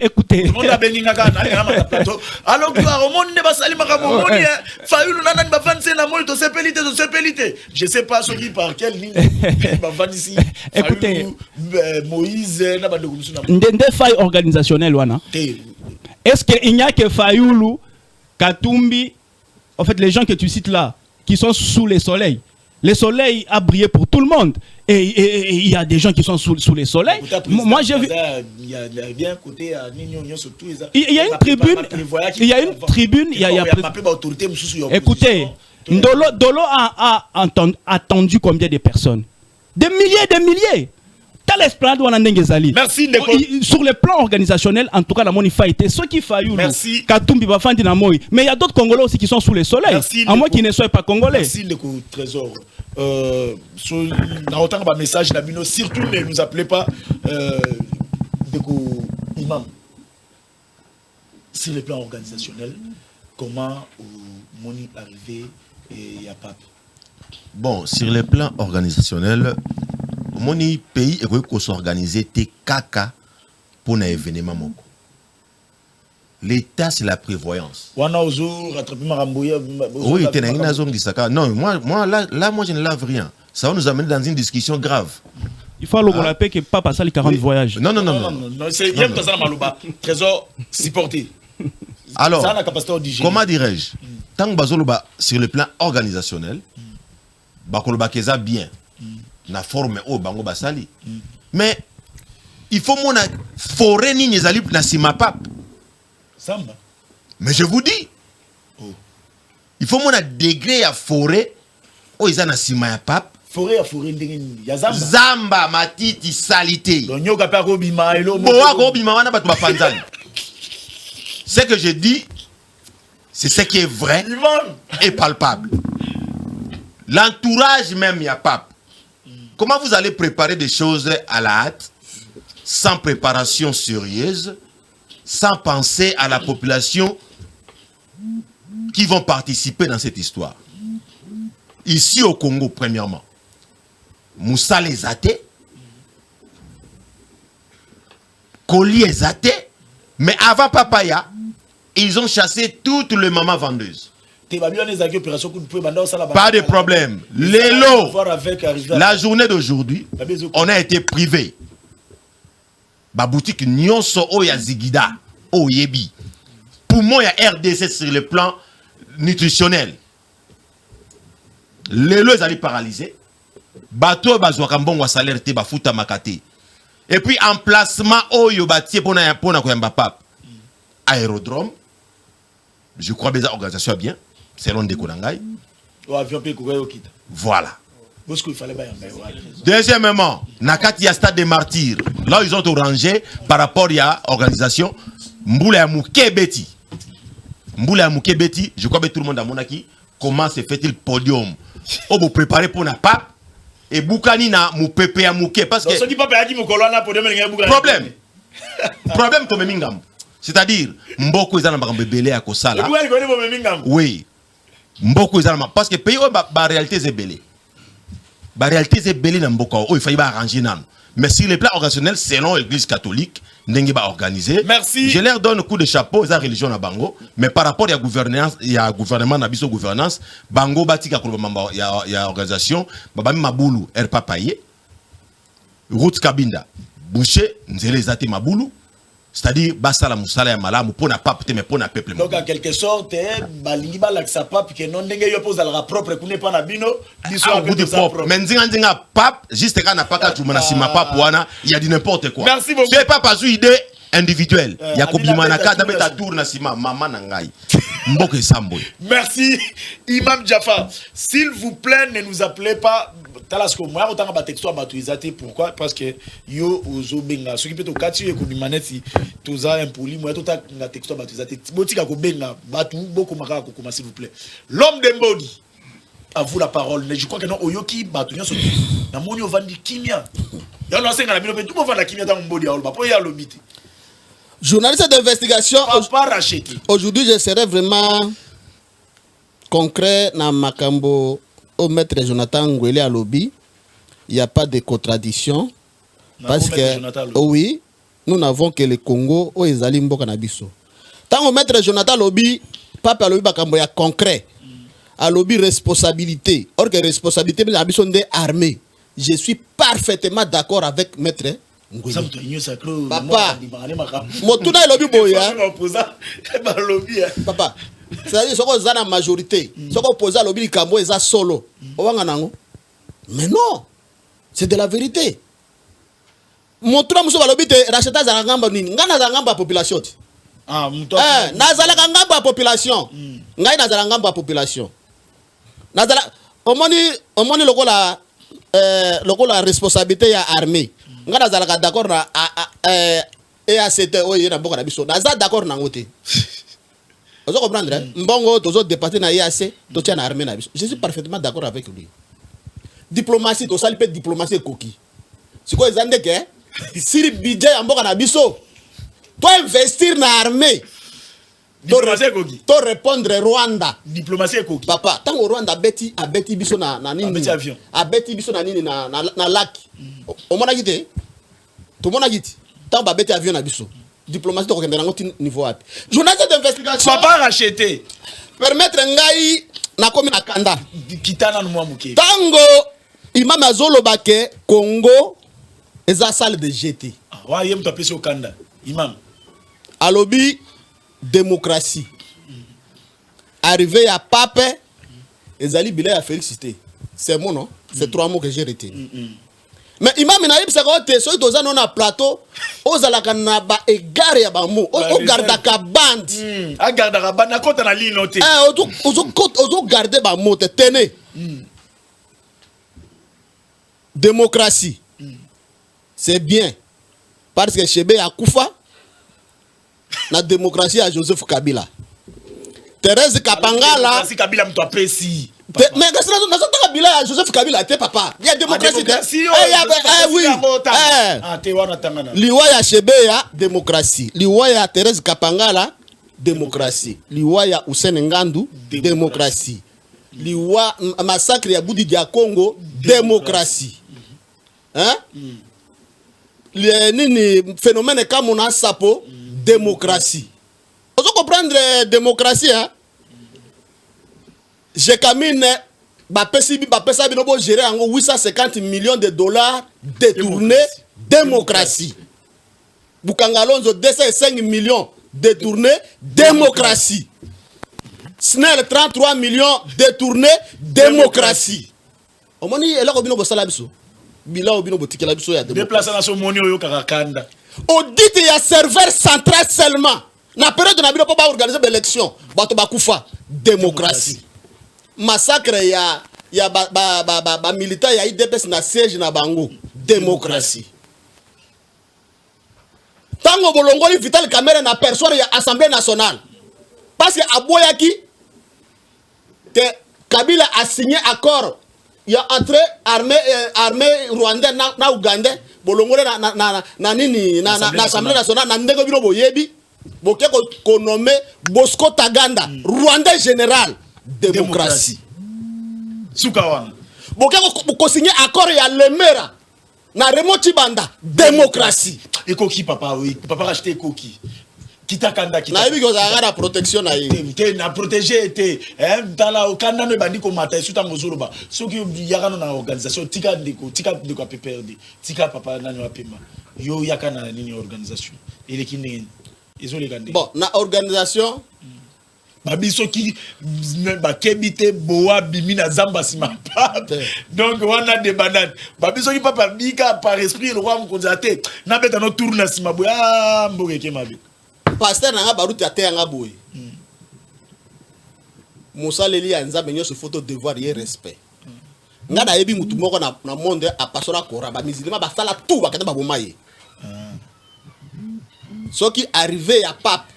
écoutez, tout le monde a béni na na plateau. Alors que au monde ne ba sali makambo moni faille na ba vansi na moli to sepelité. Je sais pas ce qui par quelle ligne ba vansi. Écoutez, Moïse na ba ndeko musuna. Ndende faille organisationnelle wana. Est-ce qu'il n'y a que Fayoulou, Katumbi, en fait les gens que tu cites là, qui sont sous les soleils? Le soleil a brillé pour tout le monde. Et il y a des gens qui sont sous les soleils. Moi, j'ai vu. Il y a bien côté à Nignon surtout. Il y a une tribune. Il y a une tribune. Écoutez, Dolo a attendu combien de personnes? Des milliers. Merci. Sur le plan organisationnel, en tout cas, la Monifa était ceux qui faillent. Merci. Katumbi Bafandi Namoy. Mais il y a d'autres Congolais aussi qui sont sous le soleil. Merci, à moins qu'ils ne soient pas Congolais. Merci, le Trésor. Dans autant de messages, surtout ne nous appelez pas imam. Sur le plan organisationnel, comment Moni arrivé et à Pape? Bon, sur le plan organisationnel, mon pays est s'organiser te kaka pour un événement moko. L'État c'est la prévoyance. Oui, non, moi là moi je ne lave rien. Ça va nous amener dans une discussion grave. Il faut le rappeler que pas passer les 40 voyages. Non, c'est bien que ça Malouba. Trésor supporté. Alors, comment dirais-je? Tant que bazoloba sur le plan organisationnel, bakoloba keza bien. Na forme au bango basali. Mais il faut mon forêt ni nezali na sima pape. Samba. Mais je vous dis, il faut mon degré à forêt au isa na sima ya pape. Forêt à forêt ya zamba. Zamba matiti salité. Donyoka pa ko bima elo. Boa ko bima wana batu ba panzani. Ce que je dis, c'est ce qui est vrai et palpable. L'entourage même ya pape. Comment vous allez préparer des choses à la hâte, sans préparation sérieuse, sans penser à la population qui vont participer dans cette histoire? Ici au Congo, premièrement, Moussa les athées, Koli les athées, mais avant Papaya, ils ont chassé toutes les mamans vendeuses. Pas de problème. Lélo, la journée d'aujourd'hui, on a été privé. La boutique Nyonso Oya Zigida, Oyebi. Pour moi, il y a RDC sur le plan nutritionnel. Lélo, ils allaient paralyser. Bateau, Bazouakambon, salaire, Bafuta Makate. Et puis, emplacement Oyo Batier pour Pape. Aérodrome. Je crois que les organisations bien. Selon des Konangai. Voilà. Deuxièmement, Nakati y a stade des martyrs. Là, ils ont orangé par rapport à l'organisation Mboula Mouké Beti. Mboula Mouké Beti, je crois que tout le monde a monaki. Comment se fait-il le podium? Oh, vous préparez pour la pape et Boukani na Moupepe à Mouké. Parce que. Problème. Problème, comme Mingam. C'est-à-dire, Mboko ils ont un bébé à Kosala. Oui. Mboko izalama parce que pays ba réalité c'est belé. Ba réalité c'est belé na mboko il faut arranger nan. Mais sur le plan organisationnel selon l'église catholique ndenge ba organiser. Merci. Je leur donne un coup de chapeau za religion na bango mais par rapport à gouvernance il y a gouvernement na biso gouvernance bango batika ko mamba il y a organisation babami mabulu er papaye route Kabinda boucher nzele zate mabulu c'est-à-dire basa la musala ya malamu pour na pape mais pour na peuple. Donc en quelque sorte balingi balakisa pape que non ndenge yo pose la propre kune pa na bino biso a peu de propre mais ndinga pape juste quand na pas ka tu sima pape wana il y a du n'importe quoi. Merci beaucoup. C'est pas parce idée individuelle il y a kobimana ka da beta tour na sima mama na ngai mboke sambo. Merci Imam Jafar, s'il vous plaît ne nous appelez pas talasko moi autant ba texto ba tuizate. Pourquoi? Parce que yo ozo benga ce qui peut to kati e ko bimaneti toza impoli moi tota nga texto ba tuizate botika ko benga batu boko maka ko commencer s'il vous plaît. L'homme de Mbodi, à vous la parole. Mais je crois que non oyoki batu nyoso na moni ovandi kimia ya no senga na bino pe tout mo vanda kimia ta Mbodi ya olba po ya lobiti. Journaliste d'investigation, aujourd'hui je serai vraiment concret dans Makambo au maître Jonathan Ngwele à lobby. Il n'y a pas de contradiction. Parce que, oui, nous n'avons que le Congo où ils allaient mboka na biso. Tant au maître Jonathan lobby, papa lobby Makambo ya concret. À lobby responsabilité. Or que responsabilité na biso des armées. Je suis parfaitement d'accord avec maître Papa, motuna lobby boya. Papa, c'est-à-dire soko za na majorité, soko opposé lobby likambo eza solo. Owanga nango. Mais non, c'est de la vérité. Motuna muso ba lobby te racheta za ngamba nini? Ngana za ngamba population. Ah, nazala ngamba population. Ngai nazala ngamba population. Nazala omoni lokola la responsabilité ya armée. Ngana zalaka d'accord na EACT oye na boka na biso. Naza d'accord na ngote. Vous comprendre? Mbongo tozo départer na EAC, to tia na armée na biso. Je suis parfaitement d'accord avec lui. Diplomatie to sali pe diplomatie koki. Siko ezande ke siri budget ya mboka na biso. To investir na armée. Diplomatie koki. To répondre Rwanda. Diplomatie koki. Papa, tango Rwanda abeti biso na nini? Abeti avion. Abeti biso na nini na lac. O mona gite. To mona gite. Tango abeti avion na biso. Diplomatie to kokende nango niveau wapi. Journaliste d'investigation. Papa racheté. Permettre ngai na komi na kanda. Kitana no mwa muke. Tango imam azolo bake Congo eza salle de GT. Ah, wa yem to pesi o kanda. Imam. Alobi démocratie. Arrivé à Pape, Ezali Bilé a félicité. C'est mon nom, c'est trois mots que j'ai retenus. Mais imam inaïb c'est quand tu es dans un plateau, ozalaka na ba égare ya ba mo, o garda ka band. A garda ka band na kota na ligne noté. Ozo garder ba mo te tene. Démocratie. C'est bien. Parce que Chebe a Koufa, la démocratie à Joseph Kabila. Thérèse Kapangala. Merci Kabila mto apprécie. Mais Kabila à Joseph Kabila, t'es papa. Il y a démocratie. Oui. Liwa ya Chebe ya démocratie. Liwa ya Thérèse Kapangala, démocratie. Liwa ya Hussein Ngandu, démocratie. Liwa massacre ya Boudi dia Congo, démocratie. Hein? Le phénomène comme on a sapo, démocratie. Vous comprendre démocratie, hein? J'ai camine, Bapesa Binobo gérer 850 millions de dollars détournés, démocratie. Boukangalonzo 205 millions détournés, démocratie. Snell 33 millions détournés, démocratie. Au moment où il y a un salabiso. Bila obino botiki la biso ya déplacer na so moni oyo kakakanda. Audit ya serveur central seulement. Na période na bino pas organiser l'élection. Bato bakufa démocratie. Massacre ya ba militaire ya IDPS na siège na bango démocratie. Tango bolongoli Vital Kamerhe na personne ya Assemblée nationale. Parce que aboyaki que Kabila a signé accord. Il y a entré armée rwandaise na Ouganda bolongole na nini na Assemblée nationale na ndeko bino boyebi boke ko nommé Bosco Taganda Rwandais général démocratie Sukawa boke ko signer accord ya Lemera na Raymond Tshibanda démocratie et koki papa oui papa racheter koki kitakanda na yebi ko za la protection na ye te na protéger te tala okanda no bandi ko mata suta ngozoloba soki yakano na organisation tika ndeko a PPRD tika papa nani wa pema yo yakana nini organisation ele kinene ezole kande bon na organisation babiso ki bakebite boa bimi na zamba sima donc wana de banane babiso ki papa bika par esprit le roi mkonzate na beta no tourne na sima boya mboke ke mabi pasteur na nga baruti ate nga boye mosaleli ya nzambe nyonso photo devoir ye respect nga na yebi mutu moko na monde a pastora kora ba musulman ba sala tout ba kata ba boma ye soki arrivé ya pape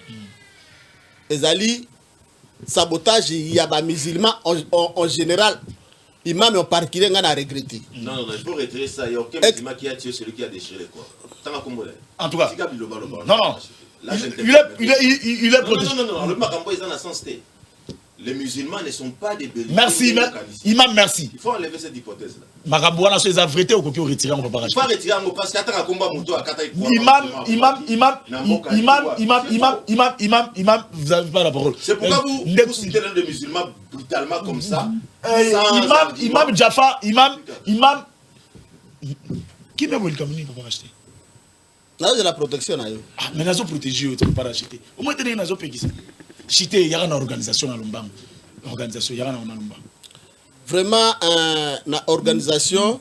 ezali sabotage ya ba musulman en général imam en particulier nga na regretter non il faut retirer ça il y a aucun musulman qui a tué celui qui a déchiré quoi en tout cas non là, il est protégé. Non, le Makambo est dans la sens T. Les musulmans ne sont pas des belligérants. Merci, imam, merci. Il faut enlever cette hypothèse-là. Makambo, on a fait vérité ou qu'on retire, on peut pas racheter. Il faut retirer un mot parce qu'il y a un combat moto à Kataï. Imam, vous n'avez pas la parole. C'est pourquoi vous citez l'un des musulmans brutalement comme ça. Imam Jaffa, imam. Qui m'a voulu comme il ne peut pas racheter? Là, de la protection. Mais nous avons protégé, tu ne peux pas racheter. Au moins, nous avons payé. Chité, il y a une organisation à Lumbang. Organisation, il y a une Lumbang. Vraiment, une organisation,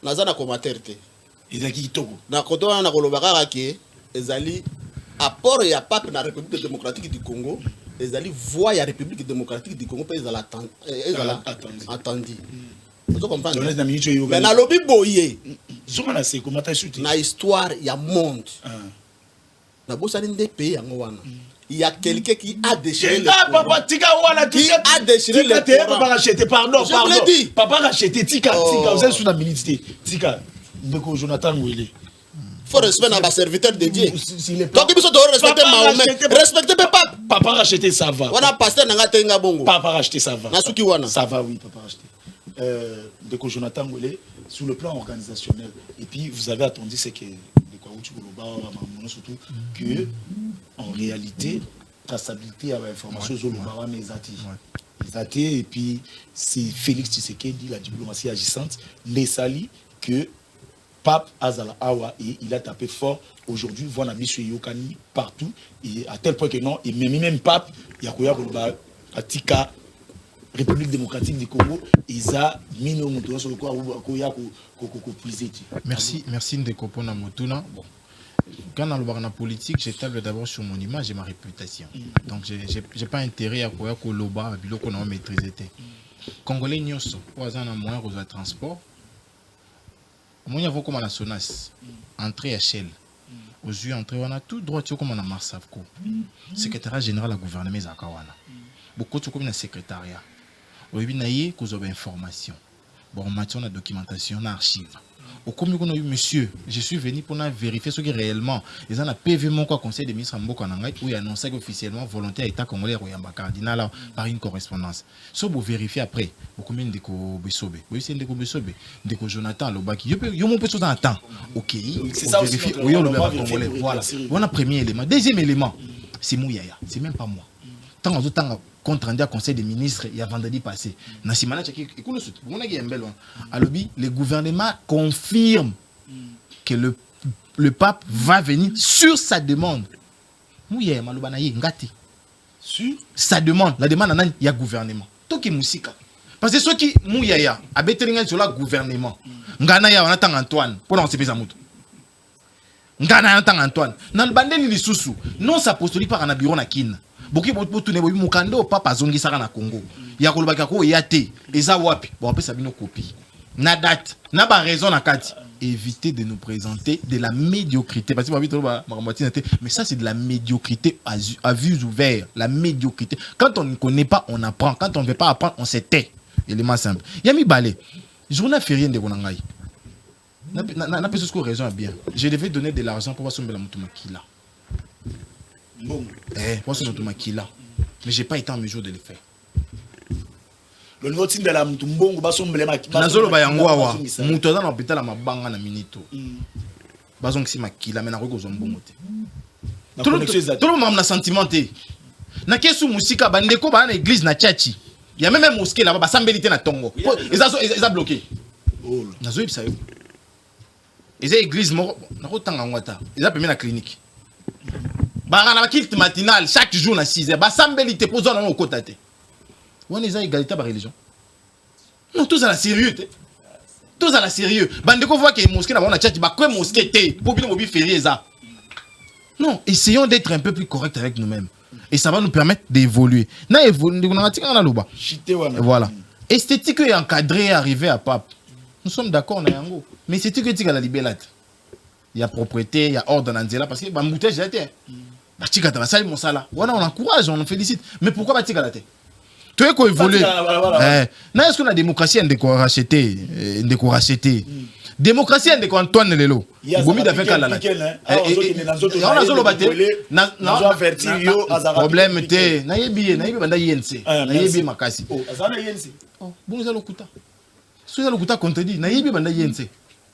nous avons un commentaire. Ils ont qui Togo. Nous avons un ezali apport ya pape na République démocratique du Congo, ezali voix ya République démocratique du Congo, ils ont attendu. Vous comprenez? Mais na lobby boye. Na histoire ya monde. Na bosali nde pays yango wana. Il y a quelqu'un qui a déchiré le Coran. Qui a déchiré le Coran. Papa racheté, pardon. Je vous l'ai dit. Papa racheté, tika, vous êtes sous la ministre. Tika, Ndeko Jonathan Ouele. Faut respecter nos serviteurs de Dieu. Donc il faut respecter Mahomet. Respecter papa. Papa racheté, ça va. Wana pasteur nanga tenga bongo. Papa racheté, ça va. Nasuki wana. Ça va, oui, papa racheté. De Jonathan Ouele, sur le plan organisationnel. Et puis, vous avez attendu, c'est que, surtout, que, en réalité, traçabilité à l'information sur le Baran les athées, et puis, c'est Félix Tshisekedi, la diplomatie agissante, les salis, que Pape Azala Awa, et il a tapé fort. Aujourd'hui, voilà, Monsieur Yokani partout, et à tel point que non, et même Pape, Yakoya Golba, Atika, République démocratique du Congo, ils ont mis nos moutons sur le corps. Merci Ndeko Pona Motuna. Bon. Quand on parle de politique, j'étable d'abord sur mon image et ma réputation. Donc, je n'ai pas intérêt à quoi que l'Oba, à qu'on a maîtrisé. Congolais, nous sommes en moyen de transport. Moi, il y a comme la SONAS, entrée à Shell. Aux yeux, entrée, on a tout droit, comme on a Marsavko. Secrétaire général de la gouvernement, Zakawana. Beaucoup de comme le secrétariat. Au début, il y a des informations. Bon, matière de documentation, d'archives. Au commis qu'on a eu, monsieur, je suis venu pour vérifier ce qui est réellement. Ils ont un PV, mon conseil des ministres Mboka Nangai, où il a annoncé officiellement volontaire État congolais Royamba cardinal par une correspondance. So, vous vérifiez après. Au commis de Besobe. Oui, c'est Ndeko Besobe. Ndeko Jonathan Lobaki. Yo mon petit en temps. Ok. C'est ça aussi. Oui, on le congolais. Voilà. Voilà, premier élément. Deuxième élément, c'est Mouyaya. C'est même pas moi. Tant en temps, compte rendu à conseil des ministres il y a vendredi passé. Le gouvernement confirme que le pape va venir sur sa demande. Sur sa demande, la demande il y a gouvernement. Parce que ceux qui mouyaya a betelinga sur le gouvernement. Ngana ya on Antoine pour on se pesa mutu. Ngana ya Antoine. Dans le bandeli lisusu, non ça postule par un bureau na kin. Boki botu ne bobi mukando papa zongi saka na Congo ya kolobaka ko yate eza wapi bon après ça bino copie na date na ba raison na kati éviter de nous présenter de la médiocrité parce que mais ça c'est de la médiocrité à vue ouverte, la médiocrité. Quand on ne connaît pas on apprend, quand on ne veut pas apprendre on se tait. Élément simple. Yami balé journée férié de Gonangai na pas ce raison bien je devais donner de l'argent pour passer la mutumakila. Bon. Moi c'est notre maquilla. Mais j'ai pas été en mesure de le faire. Le niveau de la Mutumbongo, basomble maquilla. Nazolo bayangwa, mutoza na hôpital à mabanga na minito. Bazong si maquilla, mais na reko zombo mote. tout le monde a sentimenté. Na kesu musika bandeko ba na église na tchachi. Il y a même un mosquée là-bas, basambelité na tongo. Ils ont bloqué. Nazo yebisa yo. Ils ont église moko na kotanga ngwata. Ils ont permis la clinique. Ba na kilt matinal chaque jour na 6h. Basambelité pour zone au côté. On les a égalité par religion. Non, tous à la sérieux. Tous à la sérieux. Bandeko voit que mosquée na tchachi ba quoi mosquée té pour bien mobi férié ça. Non, essayons d'être un peu plus corrects avec nous-mêmes. Et ça va nous permettre d'évoluer. Voilà. Esthétique est encadrée et arrivée à Pape. Nous sommes d'accord, mais esthétique est à la libellate. Il y a propriété, il y a ordre dans Nzela parce que bah moutage j'ai été. Bah tika ta ça mon sala. Voilà, on encourage, on félicite. Mais pourquoi bah tika la tête? Tu es quoi évoluer? Non, est-ce que la démocratie est décoracheté, décoracheté? Démocratie est de Antoine Lelo. Bomi d'affaire kalala. On a solo baté. Problème té. Na yebi banda yense. Na yebi makasi. Azana yense. Bon nous allons kuta. Sous allons kuta contredit. Na yebi banda yense.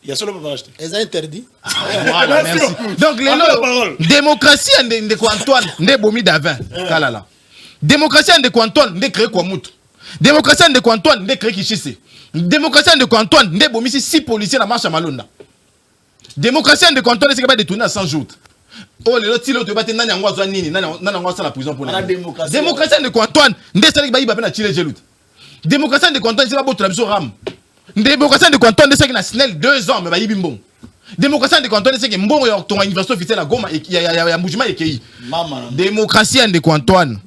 Il y a solo pas acheter. Ils ont interdit. Voilà, merci. Donc Lelo démocratie est de Antoine, de bomi d'avant kalala. Démocratie est de Antoine, de créer quoi mutu. Démocratie est de Antoine, de créer Kichise. Démocratie de Antoine, ne bomisi 6 policiers la marche à Malonda. Démocratie de Antoine, c'est capable de tourner à 100 jours. Oh, les autres, tu vas te nana ngwa nini, nana ngwa la prison pour la démocratie. Démocratie de Antoine, ne sali ba iba na chile jelut. Démocratie de Antoine, c'est pas botre la biso ram. Démocratie de Antoine, c'est que na snel 2 ans mais ba yibimbon. Démocratie de Antoine, c'est que mbongo ya ton université officielle à Goma ya Mbujima ekei. Démocratie de Antoine.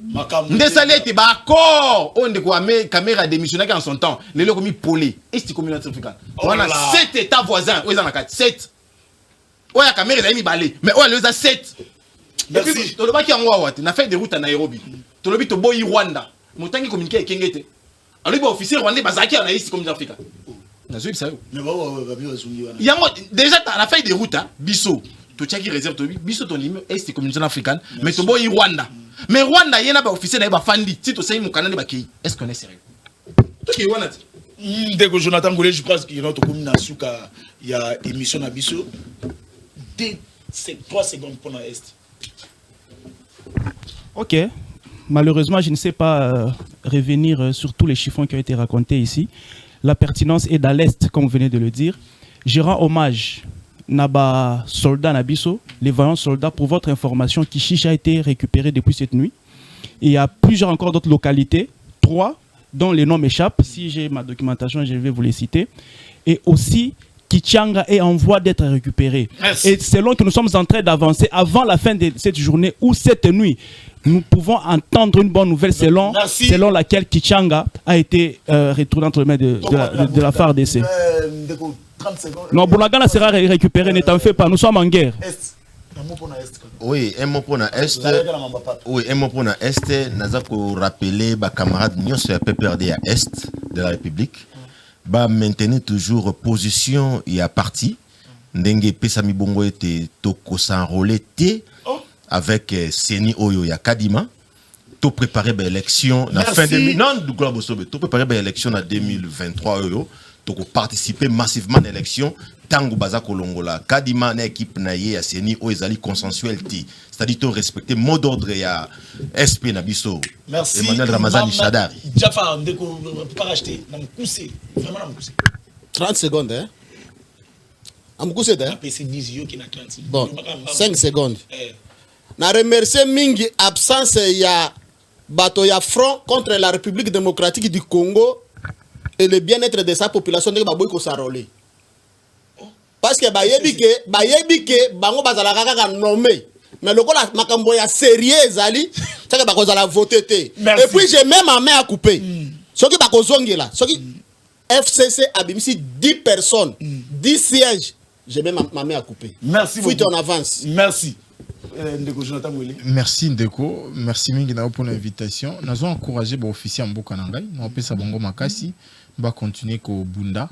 Ndesali était d'accord on de quoi caméra démissionnaire en son temps les locaux mis polé est communauté africaine on a 7 états voisins où ils en a 4 7 oh ya caméra ils mis balé mais oh les a 7 merci to le baki en Wawat na fait des routes à Nairobi to le bito boy Rwanda motangi communiquer avec Kengete alors il officier rwandais bazaki en est communauté africaine na zo ça mais il y a déjà na fait des routes biso to tchaki réserve to biso ton numéro est communauté africaine mais to boy Rwanda. Mais Rwanda, il y a un officier qui a fandi. Si tu sais, il est-ce qu'on est sérieux? Dès que Jonathan Goulé, je pense qu'il y a notre commune il y a émission à Bissot. 3 secondes pour l'Est. Ok. Malheureusement, je ne sais pas revenir sur tous les chiffons qui ont été racontés ici. La pertinence est dans l'Est, comme vous venez de le dire. Je rends hommage Naba soldats Nabiso, les vaillants soldats, pour votre information, Kichiche a été récupéré depuis cette nuit. Et il y a plusieurs encore d'autres localités, 3, dont les noms m'échappent. Si j'ai ma documentation, je vais vous les citer. Et aussi, Kichanga est en voie d'être récupéré. Merci. Et selon que nous sommes en train d'avancer, avant la fin de cette journée ou cette nuit, nous pouvons entendre une bonne nouvelle selon laquelle Kichanga a été retourné entre les mains de la FARDC. 30 secondes. Non, Bounagana sera récupéré, ne t'en fais pas, nous sommes en guerre. Oui, un mot pour la Est. Oui, un mot pour la Est. Nous avons rappelé les camarades nous sur PPRD à Est de la République. Bah maintenir toujours position et à parti. Ndenge Pesami Bongo était toko s'enrôler avec Seni Oyo ya Kadima. Tout préparer l'élection la fin de non du Gloire Bosobe. Tout préparer l'élection en 2023 Oyo. Donc participer massivement à l'élection tango baza kolongola Kadima na équipe na ye ya Seni o ezali consensuel ti c'est-à-dire to respecter mot d'ordre ya SP na biso. Merci Emmanuel Ramazani Chadari Jafar ndeko pas racheter na mukuse vraiment na mukuse 30 secondes hein amukuse da PC 10 yo qui na 30 bon 5 secondes na remercier mingi absence ya bato ya front contre la République démocratique du Congo et le bien-être de sa population de baboy ko s'enrôler parce que bayebi ke bango bazala kaka nommé mais le la makambo ya sérieux ezali ça ba kozala voter té et puis j'ai même ma main à couper soki ba kozongela soki FCC abimisi 10 personnes 10 sièges j'ai même ma main à couper. Merci beaucoup. En avance. Merci. Ndeko Jonathan Mwele. Merci Ndeko, merci mingi na pour l'invitation. Nous avons encouragé les officiers en Bokanangai, nous avons fait ça bongo makasi, va continuer ko bunda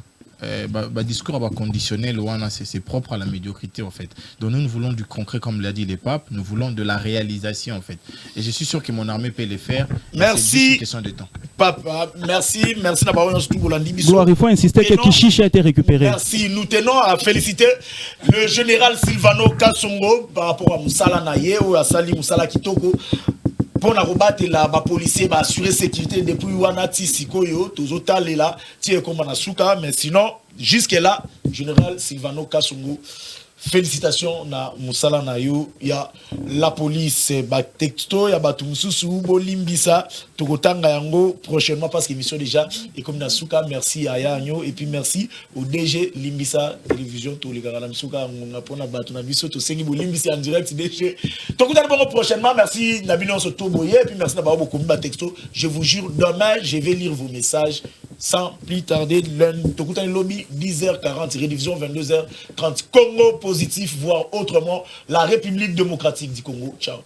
discours conditionnel, c'est propre à la médiocrité en fait. Donc nous voulons du concret comme l'a dit les papes, nous voulons de la réalisation en fait. Et je suis sûr que mon armée peut le faire. Merci. C'est une question de temps. Papa, merci d'avoir Gloire, il faut insister que Kishishi a été récupéré. Merci, nous tenons à féliciter le général Silvano Kasongo par rapport à Moussala Naye ou à Sali Moussala Kitoko. Pour la rebattre la policier va assurer sécurité depuis Wanati Sikoyo, Tozota Lela, Tie Komanasuka, mais sinon, jusque là, général Silvano Kasongo, félicitations na Moussala Nayo, il y a la police, ba texto, il y a Batumsusu, Bolimbisa, Tokotanga Yango, prochainement parce que l'émission déjà est comme Nasuka, merci à Yanyo, et puis merci au DG Limbisa Télévision, tous les gars, Nasuka, on a pour Batuna Biso, tout Sengi Bolimbisa en direct, DG. Tokotanga prochainement, merci Nabino Sotoboye, et puis merci d'avoir beaucoup de texto. Je vous jure, demain, je vais lire vos messages sans plus tarder. Tokotanga Lobby, 10h40, rédivision 22h30. Congo positif, voire autrement, la République démocratique du Congo. Ciao.